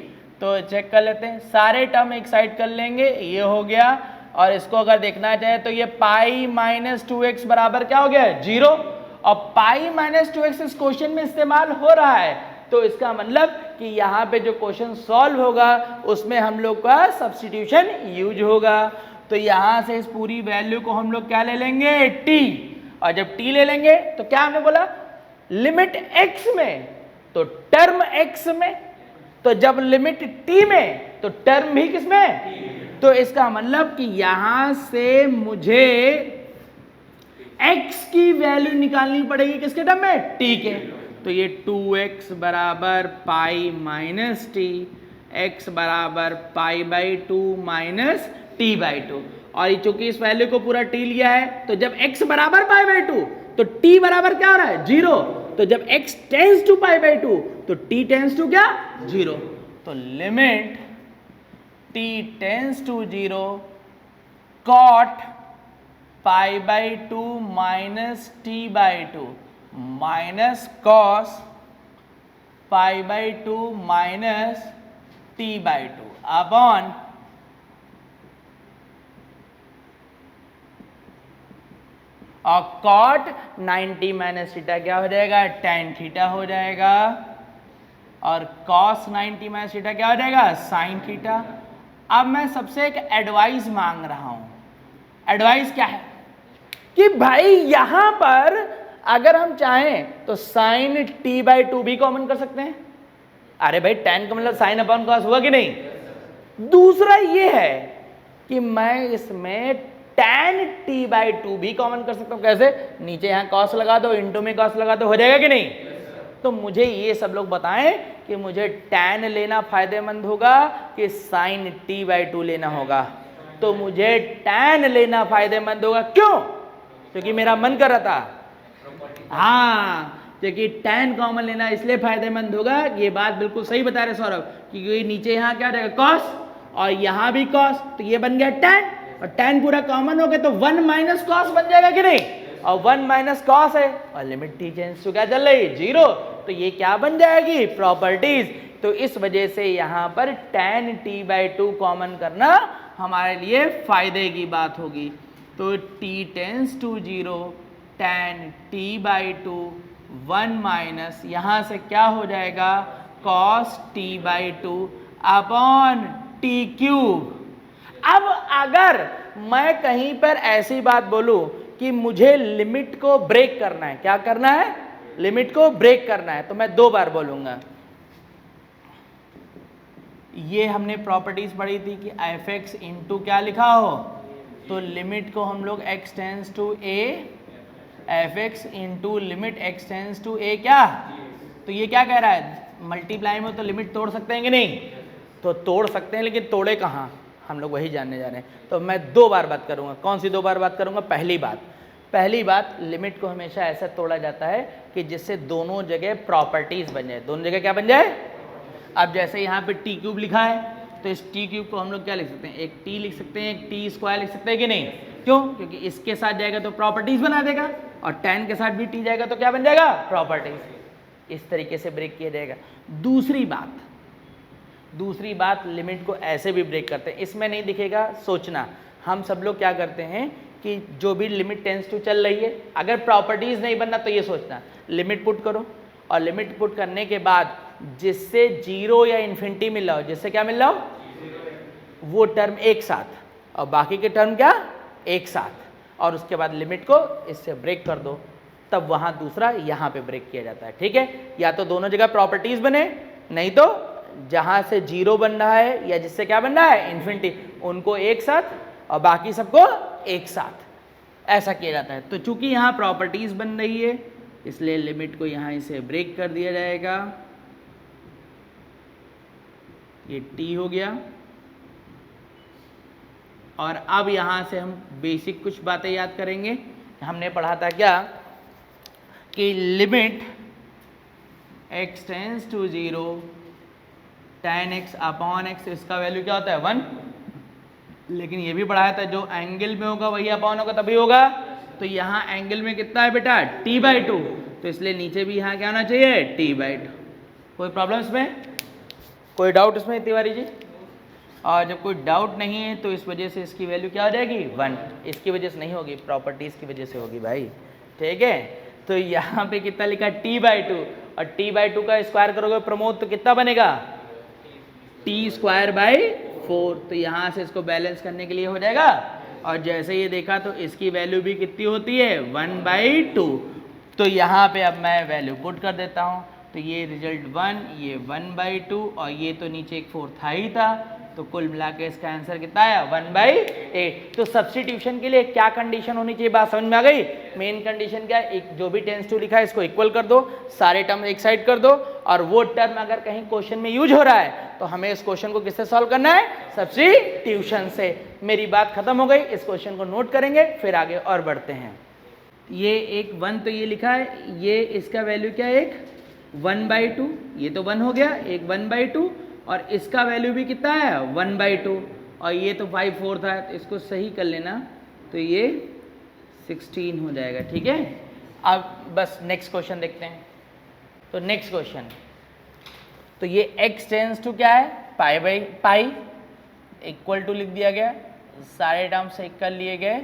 तो चेक कर लेते हैं। सारे टर्म एक साइड कर लेंगे, ये हो गया, और इसको अगर देखना चाहे तो ये π-2x बराबर क्या हो गया 0, और π-2x इस क्वेश्चन में इस्तेमाल हो रहा है। तो इसका मतलब कि यहाँ पे जो क्वेश्चन सॉल्व होगा उसमें हम लोग का सब्स्टिट्यूशन यूज होगा। तो यहाँ से इस पूरी वैल्यू को हम लोग क्या ले लेंगे t, और जब t ले लेंगे तो क्या हमने बोला लिमिट x में तो टर्म x में, तो जब लिमिट t में तो टर्म भी किसमें, तो इसका मतलब कि यहां से मुझे x की वैल्यू निकालनी पड़ेगी किसके टर्म में, t के। तो ये 2x बराबर π-t, x बराबर π/2 माइनस t/2। और चूंकि इस वैल्यू को पूरा t लिया है, तो जब x बराबर π/2 तो t बराबर क्या हो रहा है 0। तो जब x टेंस टू π/2 तो t टेंस टू क्या 0। तो limit t tends to 0 cot π/2 minus t/2 minus cos π/2 minus t/2 upon और cot 90 माइनस थीटा क्या हो जाएगा tan थीटा हो जाएगा, और cos 90 माइनस थीटा क्या हो जाएगा sin थीटा। अब मैं सबसे एक एडवाइस मांग रहा हूं। एडवाइस क्या है कि भाई यहां पर अगर हम चाहें तो sin t/2 भी कॉमन कर सकते हैं। अरे भाई tan का मतलब sin अपॉन cos हुआ कि नहीं। दूसरा ये है कि मैं इसमें tan t/2 भी कॉमन कर सकता हूं। कैसे, नीचे यहां cos लगा दो, इंटू में cos लगा दो, हो जाएगा कि नहीं। तो मुझे ये सब लोग बताएं कि मुझे tan लेना फायदेमंद होगा कि sin t/2 लेना होगा। तो मुझे tan लेना फायदेमंद होगा, क्यों, क्योंकि मेरा मन कर रहा था, हाँ, क्योंकि tan कॉमन लेना इसलिए फायदेमंद होगा। ये बात बिल्कुल सही बता रहे सौरभ, क्योंकि नीचे यहाँ क्या रहेगा cos और यहाँ भी cos, तो ये बन गया tan, और tan पूरा कॉमन हो गया तो 1 माइनस cos बन जाएगा कि नहीं, और 1 माइनस cos है, और लिमिट t टेंड्स टू क्या चल रही 0, तो ये क्या बन जाएगी प्रॉपर्टीज। तो इस वजह से यहाँ पर tan t/2 कॉमन करना हमारे लिए फायदे की बात होगी। तो t tends to 0 tan t/2 1 minus यहाँ से क्या हो जाएगा cos t/2 अपॉन t³। अब अगर मैं कहीं पर ऐसी बात बोलूं कि मुझे लिमिट को ब्रेक करना है, क्या करना है, लिमिट को ब्रेक करना है, तो मैं 2 बार बोलूंगा। ये हमने प्रॉपर्टीज पढ़ी थी कि f(x) इंटू क्या लिखा हो, तो लिमिट को हम लोग x tends to a, f(x) into limit x tends to a क्या, तो ये क्या कह रहा है, मल्टीप्लाई में तो लिमिट तोड़ सकते हैं कि नहीं, तो तोड़ सकते हैं, लेकिन तोड़े कहाँ, हम लोग वही जानने जा रहे हैं। तो मैं 2 बार बात करूँगा। कौन सी 2 बार बात करूँगा? पहली बात लिमिट को हमेशा ऐसा तोड़ा जाता है कि जिससे दोनों जगह प्रॉपर्टीज बन जाए। दोनों जगह क्या बन जाए? अब जैसे यहाँ पे टी क्यूब लिखा है तो इस टी क्यूब को हम लोग क्या लिख सकते हैं? एक टी लिख सकते हैं, एक टी स्क्वायर लिख सकते हैं कि नहीं? क्यों? क्योंकि इसके साथ जाएगा तो प्रॉपर्टीज बना देगा और tan के साथ भी टी जाएगा तो क्या बन जाएगा? प्रॉपर्टीज। इस तरीके से ब्रेक किया जाएगा। दूसरी बात लिमिट को ऐसे भी ब्रेक करते हैं। इसमें नहीं दिखेगा, सोचना। हम सब लोग क्या करते हैं कि जो भी लिमिट टेंस टू चल रही है, अगर प्रॉपर्टीज नहीं बनना तो ये सोचना लिमिट पुट करो, और लिमिट पुट करने के बाद जिससे 0 या इन्फिनिटी मिल रहा हो, जिससे क्या मिल रहा हो? वो टर्म एक साथ और बाकी के टर्म क्या? एक साथ, और उसके बाद लिमिट को इससे ब्रेक कर दो, तब वहां दूसरा यहाँ पे ब्रेक किया जाता है। ठीक है? या तो दोनों जगह प्रॉपर्टीज बने, नहीं तो जहां से 0 बन रहा है या जिससे क्या बन रहा है? इन्फिनिटी, उनको एक साथ और बाकी सबको एक साथ, ऐसा किया जाता है। तो चूंकि यहाँ प्रॉपर्टीज बन रही है इसलिए लिमिट को यहाँ इसे ब्रेक कर दिया जाएगा। ये t हो गया, और अब यहाँ से हम बेसिक कुछ बातें याद करेंगे। हमने पढ़ा था क्या कि limit x tends to 0 tan x upon x, इसका वैल्यू क्या होता है? 1। लेकिन ये भी पढ़ाया था जो एंगल में होगा वही अपॉन होगा तभी होगा। तो यहाँ एंगल में कितना है बेटा? t/2, तो इसलिए नीचे भी यहाँ क्या होना चाहिए? t/2। कोई प्रॉब्लम इसमें? कोई डाउट इसमें तिवारी जी? और जब कोई डाउट नहीं है तो इस वजह से इसकी वैल्यू क्या हो जाएगी? 1। इसकी वजह से नहीं होगी, प्रॉपर्टीज की वजह से होगी भाई। ठीक है? तो यहाँ पे कितना लिखा? t/2, और t/2 का स्क्वायर करोगे प्रमोद तो कितना बनेगा? t²/4। तो यहाँ से इसको बैलेंस करने के लिए हो जाएगा, और जैसे ये देखा तो इसकी वैल्यू भी कितनी होती है? 1/2। तो यहाँ पे अब मैं वैल्यू पुट कर देता हूँ, तो ये रिजल्ट 1, ये 1/2, और ये तो नीचे एक 4 था ही था, तो कुल मिला के इसका आंसर कितना आया? 1/8। तो सब्स्टिट्यूशन के लिए क्या कंडीशन होनी चाहिए? बात समझ में आ गई? मेन कंडीशन क्या है? एक जो भी टेंस टू लिखा है इसको इक्वल कर दो, सारे टर्म एक साइड कर दो, और वो टर्म अगर कहीं क्वेश्चन में यूज हो रहा है तो हमें इस क्वेश्चन को किससे सॉल्व करना है? सब्स्टिट्यूशन से। मेरी बात खत्म हो गई। इस क्वेश्चन को नोट करेंगे, फिर आगे और बढ़ते हैं। ये एक 1 तो ये लिखा है, ये इसका वैल्यू क्या है? एक 1/2, ये तो 1 हो गया, एक 1/2, और इसका वैल्यू भी कितना है? 1/2, और ये तो 5/4 था, तो इसको सही कर लेना, तो ये 16 हो जाएगा। ठीक है? अब बस नेक्स्ट क्वेश्चन देखते हैं। तो नेक्स्ट क्वेश्चन, तो ये x टेंस टू क्या है? पाई इक्वल टू लिख दिया गया, सारे टर्म से कर लिए गए।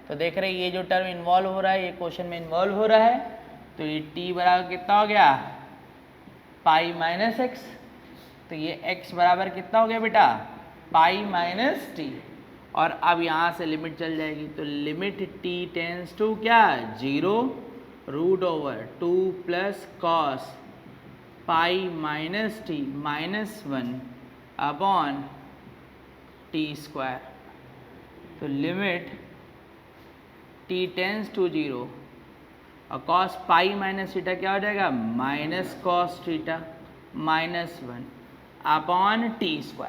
तो देख रहे ये जो टर्म इन्वॉल्व हो रहा है ये क्वेश्चन में इन्वॉल्व हो रहा है, तो ये t बराबर कितना हो गया? Pi minus x। तो ये x बराबर कितना हो गया बेटा? Pi minus T. और अब यहाँ से लिमिट चल जाएगी, तो लिमिट t टेंस टू क्या? 0 √2 plus cos pi minus T minus 1 upon t²। तो लिमिट t टेंस टू 0 और कॉस पाई माइनस थीटा क्या हो जाएगा? Minus cos theta minus 1 upon t²।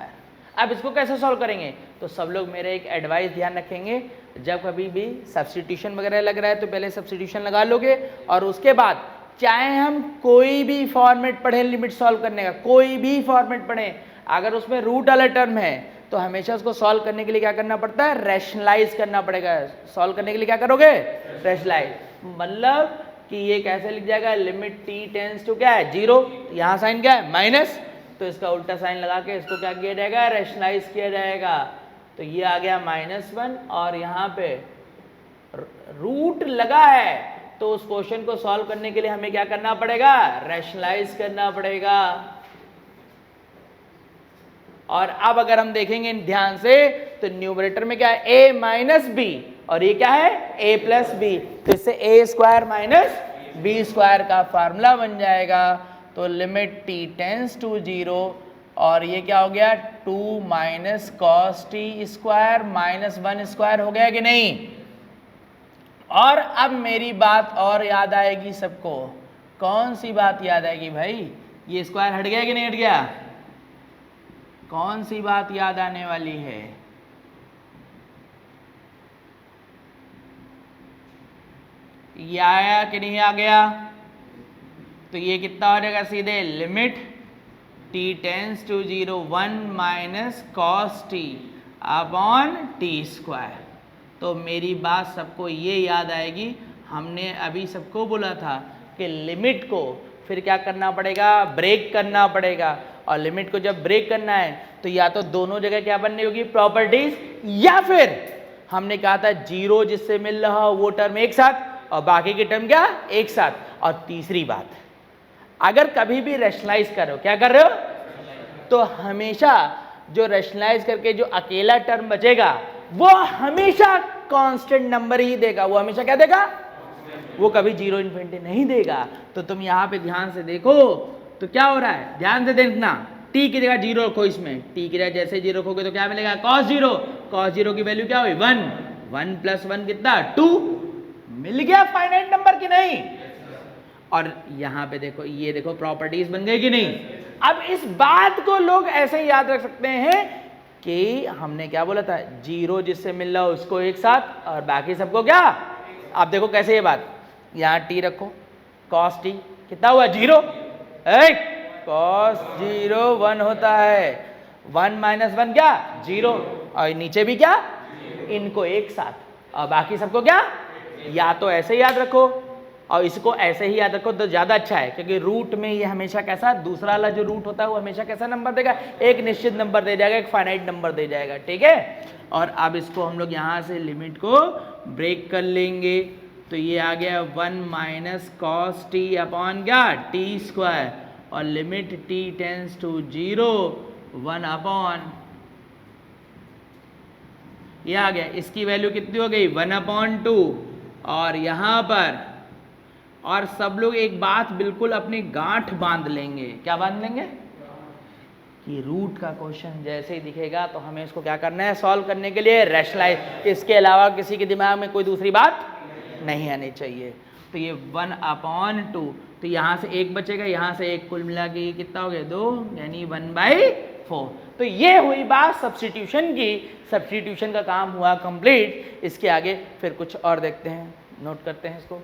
अब इसको कैसे सॉल्व करेंगे? तो सब लोग मेरे एक एडवाइस ध्यान रखेंगे, जब कभी भी सब्स्टिट्यूशन वगैरह लग रहा है तो पहले सब्स्टिट्यूशन लगा लोगे, और उसके बाद चाहे हम कोई भी फॉर्मेट पढ़ें लिमिट सॉल्व करने का, कोई भी फॉर्मेट पढ़ें, अगर उसमें रूट वाला टर्म है तो हमेशा उसको सॉल्व करने के लिए क्या करना पड़ता है? रैशनलाइज करना पड़ेगा। सॉल्व करने के लिए क्या करोगे? रैशनलाइज। मतलब कि ये कैसे लिख जाएगा? लिमिट t टेंस टू क्या है? 0, यहाँ साइन क्या है? माइनस, तो इसका उल्टा साइन लगा के इसको क्या किया जाएगा? रैशनलाइज किया जाएगा। तो ये आ गया -1, और यहाँ पे रूट लगा है, तो उस क्वेश्चन को सॉल्व करने के लिए हमें क्या करना पड़ेगा? रैशनलाइज करना पड़ेगा। और अब अगर हम देखेंगे ध्यान से तो न्यूमरेटर में क्या है? a माइनस बी, और ये क्या है? a प्लस बी, तो इससे a² माइनस b² का फार्मूला बन जाएगा। तो लिमिट t टेंस टू 0, और ये क्या हो गया? 2 माइनस कॉस t² माइनस 1² हो गया कि नहीं? और अब मेरी बात और याद आएगी सबको। कौन सी बात याद आएगी भाई? ये स्क्वायर हट गया कि नहीं हट गया? कौन सी बात याद आने वाली है? ये आया कि नहीं आ गया? तो ये कितना हो जाएगा सीधे limit t tends to 0 1 minus cos t upon t square. तो मेरी बात सबको ये याद आएगी, हमने अभी सबको बोला था कि लिमिट को फिर क्या करना पड़ेगा, ब्रेक करना पड़ेगा। और लिमिट को जब ब्रेक करना है तो या तो दोनों जगह क्या बननी होगी, प्रॉपर्टीज, या फिर हमने कहा था जीरो जिससे मिल रहा हो वो टर्म एक साथ और बाकी के टर्म क्या एक साथ। और तीसरी बात, अगर कभी भी रैशनलाइज करो, क्या कर रहे हो, तो हमेशा जो रैशनलाइज करके जो अकेला टर्म बचेगा वो हमेशा कांस्टेंट नंबर ही देगा। वो हमेशा क्या देगा, वो कभी जीरो इन्फिनिटी नहीं देगा। तो तुम यहाँ पे ध्यान से देखो तो क्या हो रहा है, ध्यान से देखना, t की जगह जीरो रखो, इसमें t की जगह जैसे जीरो रखोगे तो क्या मिलेगा, cos जीरो। cos जीरो की वैल्यू क्या हुई 1, 1 प्लस 1 कितना 2, मिल गया फाइनाइट नंबर की नहीं। और यहाँ पे देखो, ये देखो प्रॉपर्टीज बन गई कि नहीं। अब इस बात को लोग ऐसे ही याद रख सकते हैं कि हमने क्या बोला था, जीरो जिससे मिल रहा हो उसको एक साथ और बाकी सबको क्या। आप देखो कैसे ये बात, यहाँ t रखो, cos t कितना हुआ जीरो, cos 0 1 होता है, 1 माइनस 1 क्या जीरो, और नीचे भी क्या, इनको एक साथ और बाकी सबको क्या। या तो ऐसे ही याद रखो और इसको ऐसे ही याद रखो तो ज़्यादा अच्छा है, क्योंकि रूट में ये हमेशा कैसा, दूसरा वाला जो रूट होता है वो हमेशा कैसा नंबर देगा, एक निश्चित नंबर दे जाएगा, एक फाइनाइट नंबर दे जाएगा, ठीक है। और अब इसको हम लोग यहाँ से लिमिट को ब्रेक कर लेंगे, तो ये आ गया 1 माइनस कॉस टी अपॉन क्या टी स्क्वायर, और limit t tends to 0 1 upon, ये आ गया, इसकी वैल्यू कितनी हो गई 1/2। और यहाँ पर और सब लोग एक बात बिल्कुल अपनी गांठ बांध लेंगे, क्या बांध लेंगे, कि रूट का क्वेश्चन जैसे ही दिखेगा तो हमें इसको क्या करना है, सॉल्व करने के लिए रैशनलाइज, इसके अलावा किसी के दिमाग में कोई दूसरी बात नहीं आनी चाहिए। तो ये 1/2, तो यहाँ से एक बचेगा, यहाँ से एक, कुल मिला के कितना हो गया 2, यानी 1/4। तो ये हुई बात सब्स्टिट्यूशन की, सब्स्टिट्यूशन का काम हुआ कंप्लीट। इसके आगे फिर कुछ और देखते हैं, नोट करते हैं इसको,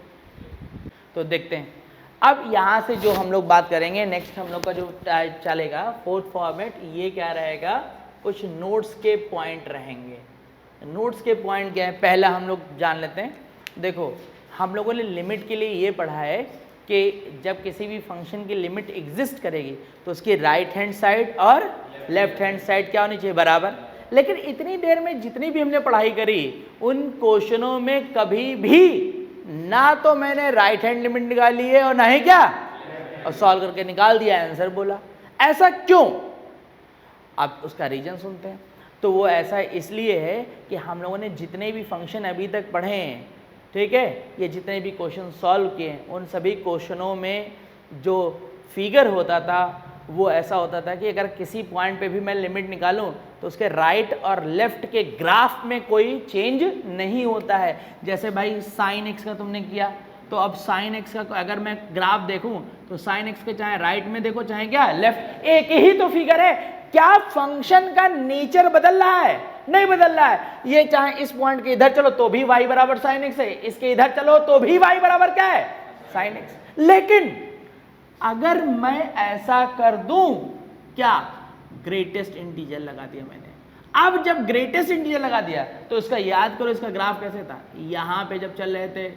तो देखते हैं। अब यहाँ से जो हम लोग बात करेंगे, नेक्स्ट हम लोग का जो चलेगा फोर्थ फॉर्मेट, ये क्या रहेगा, कुछ नोट्स के पॉइंट रहेंगे। नोट्स के पॉइंट क्या है, पहला हम लोग जान लेते हैं। देखो हम लोगों ने लिमिट के लिए ये पढ़ा है कि जब किसी भी फंक्शन की लिमिट एग्जिस्ट करेगी तो उसकी राइट हैंड साइड और लेफ्ट हैंड साइड क्या होनी चाहिए, बराबर। लेकिन इतनी देर में जितनी भी हमने पढ़ाई करी उन क्वेश्चनों में कभी भी ना तो मैंने राइट हैंड लिमिट निकाली है और ना ही क्या, और सॉल्व करके निकाल दिया, आंसर बोला। ऐसा क्यों, अब उसका रीजन सुनते हैं। तो वो ऐसा इसलिए है कि हम लोगों ने जितने भी फंक्शन अभी तक पढ़े हैं, ठीक है, ये जितने भी क्वेश्चन सॉल्व किए हैं, उन सभी क्वेश्चनों में जो फिगर होता था वो ऐसा होता था कि अगर किसी पॉइंट पे भी मैं लिमिट निकालूं तो उसके राइट और लेफ्ट के ग्राफ में कोई चेंज नहीं होता है। जैसे भाई साइन एक्स का तुमने किया, तो अब साइन एक्स का अगर मैं ग्राफ देखूं तो साइन एक्स के चाहे राइट में देखो चाहे क्या लेफ्ट, एक ही तो फिगर है। क्या फंक्शन का नेचर बदल रहा है, नहीं बदल रहा है। ये चाहे इस पॉइंट के इधर चलो तो भी y बराबर साइन एक्स है, इसके इधर चलो तो भी y बराबर क्या है, साइन एक्स। लेकिन अगर मैं ऐसा कर दूं, क्या ग्रेटेस्ट इंटीजर लगा दिया मैंने, अब जब ग्रेटेस्ट इंटीजर लगा दिया तो इसका याद करो इसका ग्राफ कैसे था। यहां पे जब चल रहे थे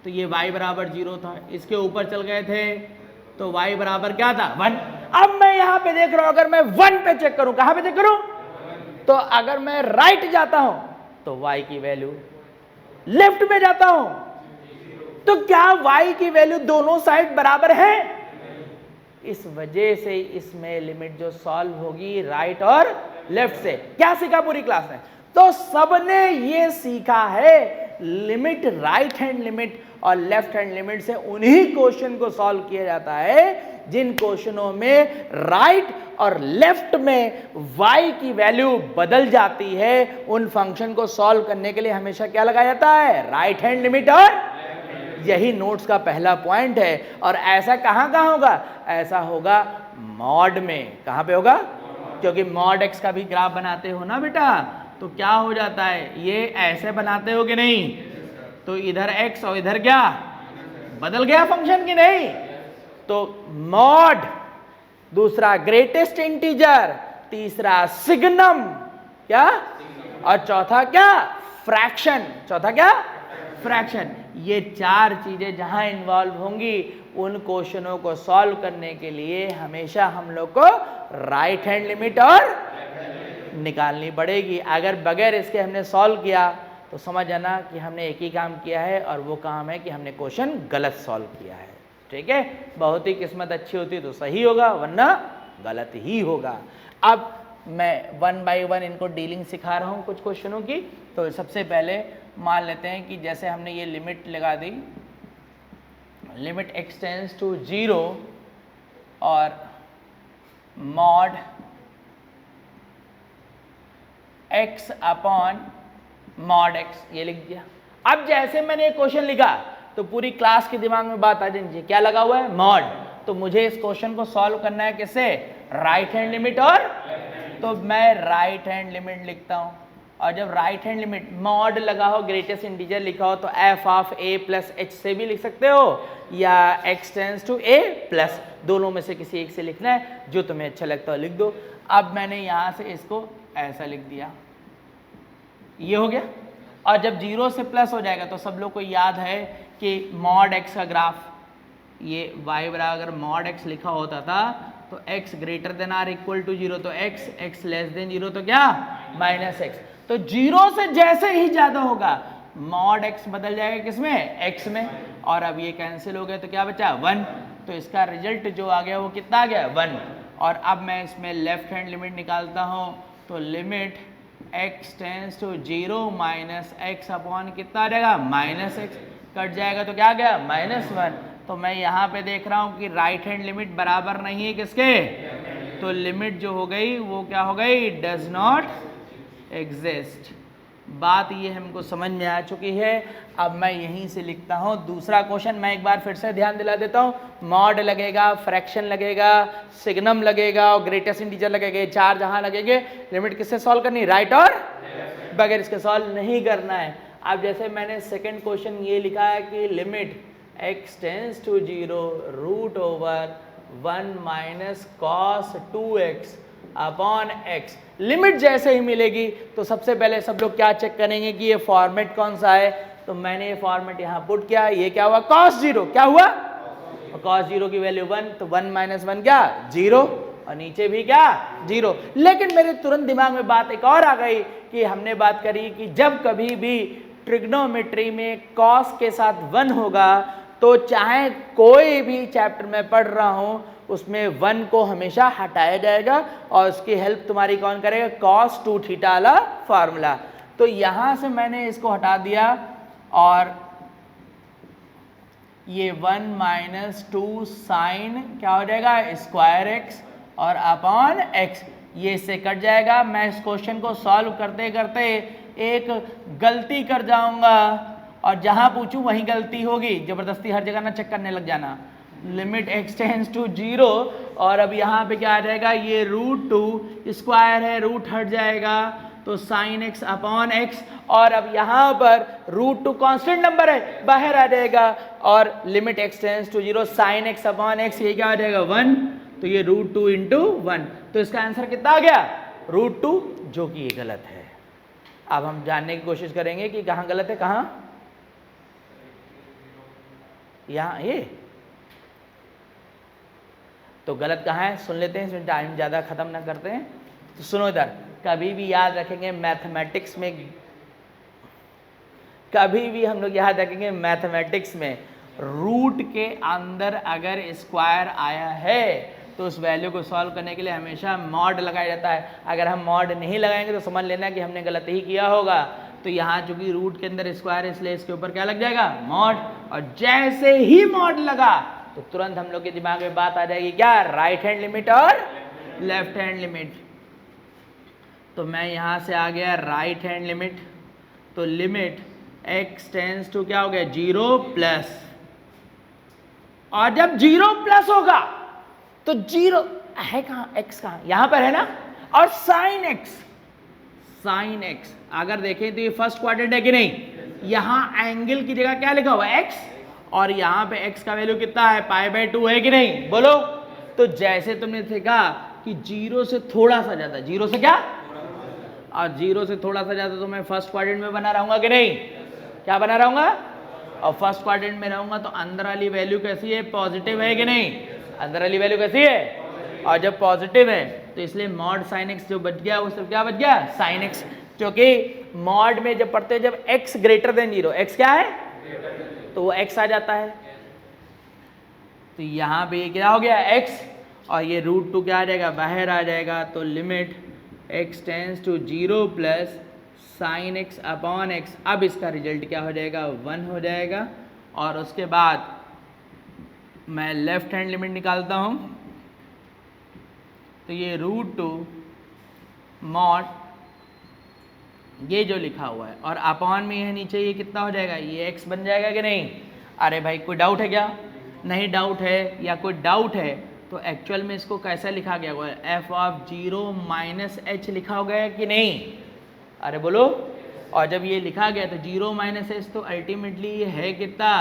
तो ये y बराबर 0 था, इसके ऊपर चल गए थे तो y बराबर क्या था 1। अब मैं यहां पे देख रहा हूं, अगर मैं 1 पे चेक करूं, कहां पे चेक करूं, तो अगर मैं राइट जाता हूं तो y की वैल्यू, लेफ्ट में जाता हूं तो क्या y की वैल्यू दोनों साइड बराबर है। इस वजह से इसमें लिमिट जो सॉल्व होगी राइट और लेफ्ट से। क्या सीखा पूरी क्लास में, तो सबने ये सीखा है लिमिट, राइट हैंड लिमिट और लेफ्ट हैंड लिमिट से उन्हीं क्वेश्चन को सॉल्व किया जाता है जिन क्वेश्चनों में राइट और लेफ्ट में y की वैल्यू बदल जाती है। उन फंक्शन को सॉल्व करने के लिए हमेशा क्या लगाया जाता है, राइट हैंड लिमिट। और यही नोट्स का पहला पॉइंट है। और ऐसा कहां कहां होगा, ऐसा होगा मॉड में। कहां पे होगा, क्योंकि मॉड एक्स का भी ग्राफ बनाते हो ना बेटा, तो क्या हो जाता है, ये ऐसे बनाते हो कि नहीं, तो इधर x और इधर क्या बदल गया फंक्शन की नहीं? तो मॉड, दूसरा ग्रेटेस्ट इंटीजर, तीसरा सिग्नम, क्या, और चौथा क्या, फ्रैक्शन। चौथा क्या, फ्रैक्शन। ये चार चीजें जहां इन्वॉल्व होंगी उन क्वेश्चनों को सॉल्व करने के लिए हमेशा हम लोग को राइट हैंड लिमिट और निकालनी पड़ेगी। अगर बगैर इसके हमने सॉल्व किया तो समझ जाना कि हमने एक ही काम किया है और वो काम है कि हमने क्वेश्चन गलत सॉल्व किया है। ठीक है, बहुत ही किस्मत अच्छी होती तो सही होगा, वरना गलत ही होगा। अब मैं वन बाय वन इनको डीलिंग सिखा रहा हूँ कुछ क्वेश्चनों की। तो सबसे पहले मान लेते हैं कि जैसे हमने ये लिमिट लगा दी, लिमिट x टेंड्स टू 0 और mod x upon mod x, ये लिख दिया। अब जैसे मैंने ये क्वेश्चन लिखा तो पूरी क्लास के दिमाग में बात आ जाएगी, क्या लगा हुआ है, मॉड। तो मुझे इस क्वेश्चन को सॉल्व करना है किससे, राइट हैंड लिमिट और, तो मैं राइट हैंड लिमिट लिखता हूं। और जब राइट हैंड लिमिट मॉड लगा हो, ग्रेटेस्ट इंटीजर लिखा हो, तो f of a plus h से भी लिख सकते हो या x tends to a plus, दोनों में से किसी एक से लिखना है, जो तुम्हें अच्छा लगता हो लिख दो। अब मैंने यहां से इसको ऐसा लिख दिया, ये हो गया। और जब 0 से प्लस हो जाएगा तो सब लोग को याद है कि मॉड x का ग्राफ, ये y बराबर अगर मॉड x लिखा होता था तो x greater than or equal to 0, तो x लेस देन 0 तो क्या, माइनस x। तो 0 से जैसे ही ज्यादा होगा मॉड x बदल जाएगा किसमें, x में। और अब ये कैंसिल हो गया तो क्या बचा, 1। तो इसका रिजल्ट जो आ गया वो कितना आ गया, 1। और अब मैं इसमें लेफ्ट हैंड लिमिट निकालता हूँ, तो limit x tends to 0 minus x upon कितना आ जाएगा, माइनस x, कट जाएगा तो क्या आ गया, -1। तो मैं यहाँ पे देख रहा हूँ कि राइट हैंड लिमिट बराबर नहीं है किसके, तो लिमिट जो हो गई वो क्या हो गई, डज नॉट एग्जिस्ट। बात ये हमको समझ में आ चुकी है। अब मैं यहीं से लिखता हूँ दूसरा क्वेश्चन। मैं एक बार फिर से ध्यान दिला देता हूँ, मॉड लगेगा, फ्रैक्शन लगेगा, सिग्नम लगेगा और ग्रेटेस्ट इंटीजर लगेगा। चार जहाँ लगेंगे, लिमिट किससे सॉल्व करनी, राइट और, बगैर इसके सॉल्व नहीं करना है। अब जैसे मैंने सेकंड क्वेश्चन ये लिखा है कि limit x tends to 0 root over 1 minus cos 2x upon x। Limit जैसे ही मिलेगी तो सबसे पहले सब लोग क्या चेक करेंगे कि ये फॉर्मेट कौन सा है। तो मैंने ये फॉर्मेट यहाँ पुट किया, ये क्या हुआ, cos 0, क्या हुआ, cos 0 की वैल्यू 1, तो 1 माइनस 1 क्या, 0, और नीचे भी क्या, 0। लेकिन मेरे तुरंत दिमाग में बात एक और आ गई कि हमने बात करी कि जब कभी भी ट्रिग्नोमेट्री में cos के साथ 1 होगा तो चाहे कोई भी चैप्टर में पढ़ रहा हूं उसमें 1 को हमेशा हटाया जाएगा और उसकी हेल्प तुम्हारी कौन करेगा, cos 2 थीटा वाला फार्मूला। तो यहां से मैंने इसको हटा दिया और ये 1 माइनस 2 साइन क्या हो जाएगा, स्क्वायर एक्स और अपॉन एक्स, ये इससे कट जाएगा। मैं इस क्वेश्चन को सॉल्व करते करते एक गलती कर जाऊंगा और जहां पूछूं वहीं गलती होगी, जबरदस्ती हर जगह ना चेक करने लग जाना। लिमिट x टेंड्स टू 0 और अब यहाँ पे क्या आ जाएगा, ये √2 स्क्वायर है, रूट हट जाएगा तो साइन x अपॉन x, और अब यहाँ पर √2 कांस्टेंट नंबर है, बाहर आ जाएगा और limit x tends to 0 sine x upon x, ये क्या आ जाएगा 1, तो ये √2 इंटू 1। तो इसका आंसर कितना आ गया, √2, जो कि ये गलत है। अब हम जानने की कोशिश करेंगे कि कहाँ गलत है, कहाँ, यहाँ ये तो गलत कहाँ है, सुन लेते हैं, इसमें टाइम ज़्यादा ख़त्म ना करते हैं। तो सुनो इधर, कभी भी याद रखेंगे मैथमेटिक्स में, कभी भी हम लोग याद रखेंगे मैथमेटिक्स में रूट के अंदर अगर स्क्वायर आया है तो उस वैल्यू को सॉल्व करने के लिए हमेशा मॉड लगाया जाता है। अगर हम मॉड नहीं लगाएंगे तो समझ लेना कि हमने गलत ही किया होगा। तो यहाँ चूंकि रूट के अंदर स्क्वायर है इसलिए इसके ऊपर क्या लग जाएगा, मॉड, और जैसे ही मॉड लगा तो तुरंत हम लोग के दिमाग में बात आ जाएगी क्या, राइट हैंड लिमिट और लेफ्ट हैंड लिमिट। तो मैं यहाँ से आ गया राइट हैंड लिमिट, तो लिमिट x टेंड्स टू क्या हो गया, 0 प्लस, और जब 0 प्लस होगा तो 0 है कहाँ, x कहाँ, यहाँ पर है ना, और साइन x अगर देखें तो ये फर्स्ट क्वाड्रेंट है कि नहीं, यहाँ एंगल की जगह क्या लिखा हुआ है, x, और यहाँ पे x का वैल्यू कितना है, π/2 है कि नहीं, बोलो। तो जैसे तुमने देखा कि 0 से थोड़ा सा ज्यादा, 0 से क्या, और 0 से थोड़ा सा ज्यादा तो मैं फर्स्ट क्वाड्रेंट में बना रहूंगा कि नहीं, क्या बना रहूंगा, और फर्स्ट क्वाड्रेंट में रहूंगा तो अंदर वाली वैल्यू कैसी है, पॉजिटिव है कि नहीं, अंदर वाली वैल्यू कैसी है, और जब पॉजिटिव है तो इसलिए मॉड साइन एक्स जो बच गया वो सिर्फ क्या बच गया, साइन एक्स, क्योंकि मॉड में जब पढ़ते हैं जब x ग्रेटर देन 0, x क्या है, तो वो x आ जाता है। तो यहाँ पे क्या हो गया x, और ये √2 क्या आ जाएगा, बाहर आ जाएगा। तो limit x tends to 0 plus sine x upon x, अब इसका रिजल्ट क्या हो जाएगा, 1 हो जाएगा। और उसके बाद मैं लेफ्ट हैंड लिमिट निकालता हूँ, तो ये √2 मॉड ये जो लिखा हुआ है और अपॉन में है नीचे, ये कितना हो जाएगा, ये x बन जाएगा कि नहीं। अरे भाई कोई डाउट है क्या, नहीं डाउट है, या कोई डाउट है तो एक्चुअल में इसको कैसा लिखा गया हुआ है, f(0 - h) लिखा हो गया कि नहीं, अरे बोलो। और जब ये लिखा गया तो 0 - h तो अल्टीमेटली ये है कितना,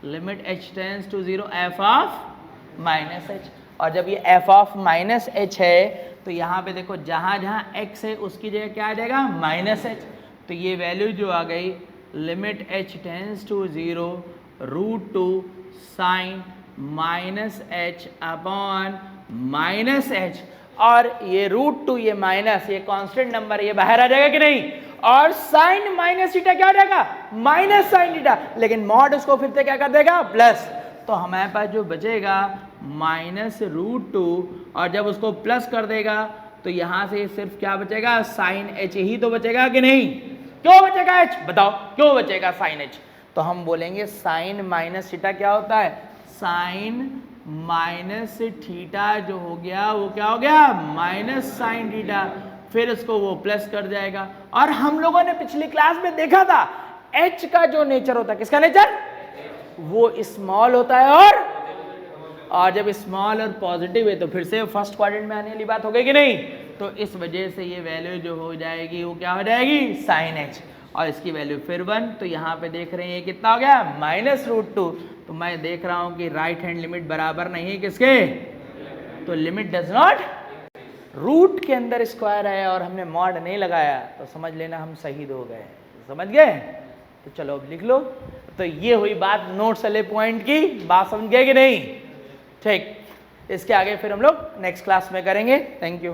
limit h tends to 0 f(-h), और जब ये f(-h) है तो यहाँ पे देखो जहाँ जहाँ x है उसकी जगह क्या आ जाएगा, -h। तो ये वैल्यू जो आ गई, limit h tends to 0 √2 sine -h upon -h, और ये √2 ये माइनस, ये कांस्टेंट नंबर ये बाहर आ जाएगा कि नहीं, और साइन माइनस थीटा क्या हो जाएगा, माइनस साइन थीटा, लेकिन मॉड उसको फिर से क्या कर देगा, प्लस। तो हमारे पास जो बचेगा -√2, और जब उसको प्लस कर देगा तो यहाँ से सिर्फ क्या बचेगा, साइन h ही तो बचेगा कि नहीं, क्यों बचेगा h, बताओ क्यों बचेगा साइन h। तो हम बोलेंगे साइन माइनस थीटा क्या होता है, साइन माइनस थीटा जो हो गया वो क्या हो गया, माइनस साइन थीटा, फिर उसको वो प्लस कर जाएगा। और हम लोगों ने पिछली क्लास में देखा था h का जो नेचर होता है, किसका नेचर, वो स्मॉल होता है, और जब स्मॉल और पॉजिटिव है तो फिर से फर्स्ट क्वाड्रेंट में आने वाली बात हो गई कि नहीं। तो इस वजह से ये वैल्यू जो हो जाएगी वो क्या हो जाएगी, साइन h, और इसकी वैल्यू फिर 1। तो यहाँ पे देख रहे हैं ये कितना हो गया, -√2। तो मैं देख रहा हूँ कि राइट हैंड लिमिट बराबर नहीं है किसके, तो लिमिट डज नॉट, रूट के अंदर स्क्वायर है और हमने मॉड नहीं लगाया, तो समझ लेना हम शहीद हो गए, समझ गए। तो चलो अब लिख लो। तो ये हुई बात नोट्स वाले पॉइंट की, बात समझ गए कि नहीं, ठीक। इसके आगे फिर हम लोग नेक्स्ट क्लास में करेंगे। Thank you.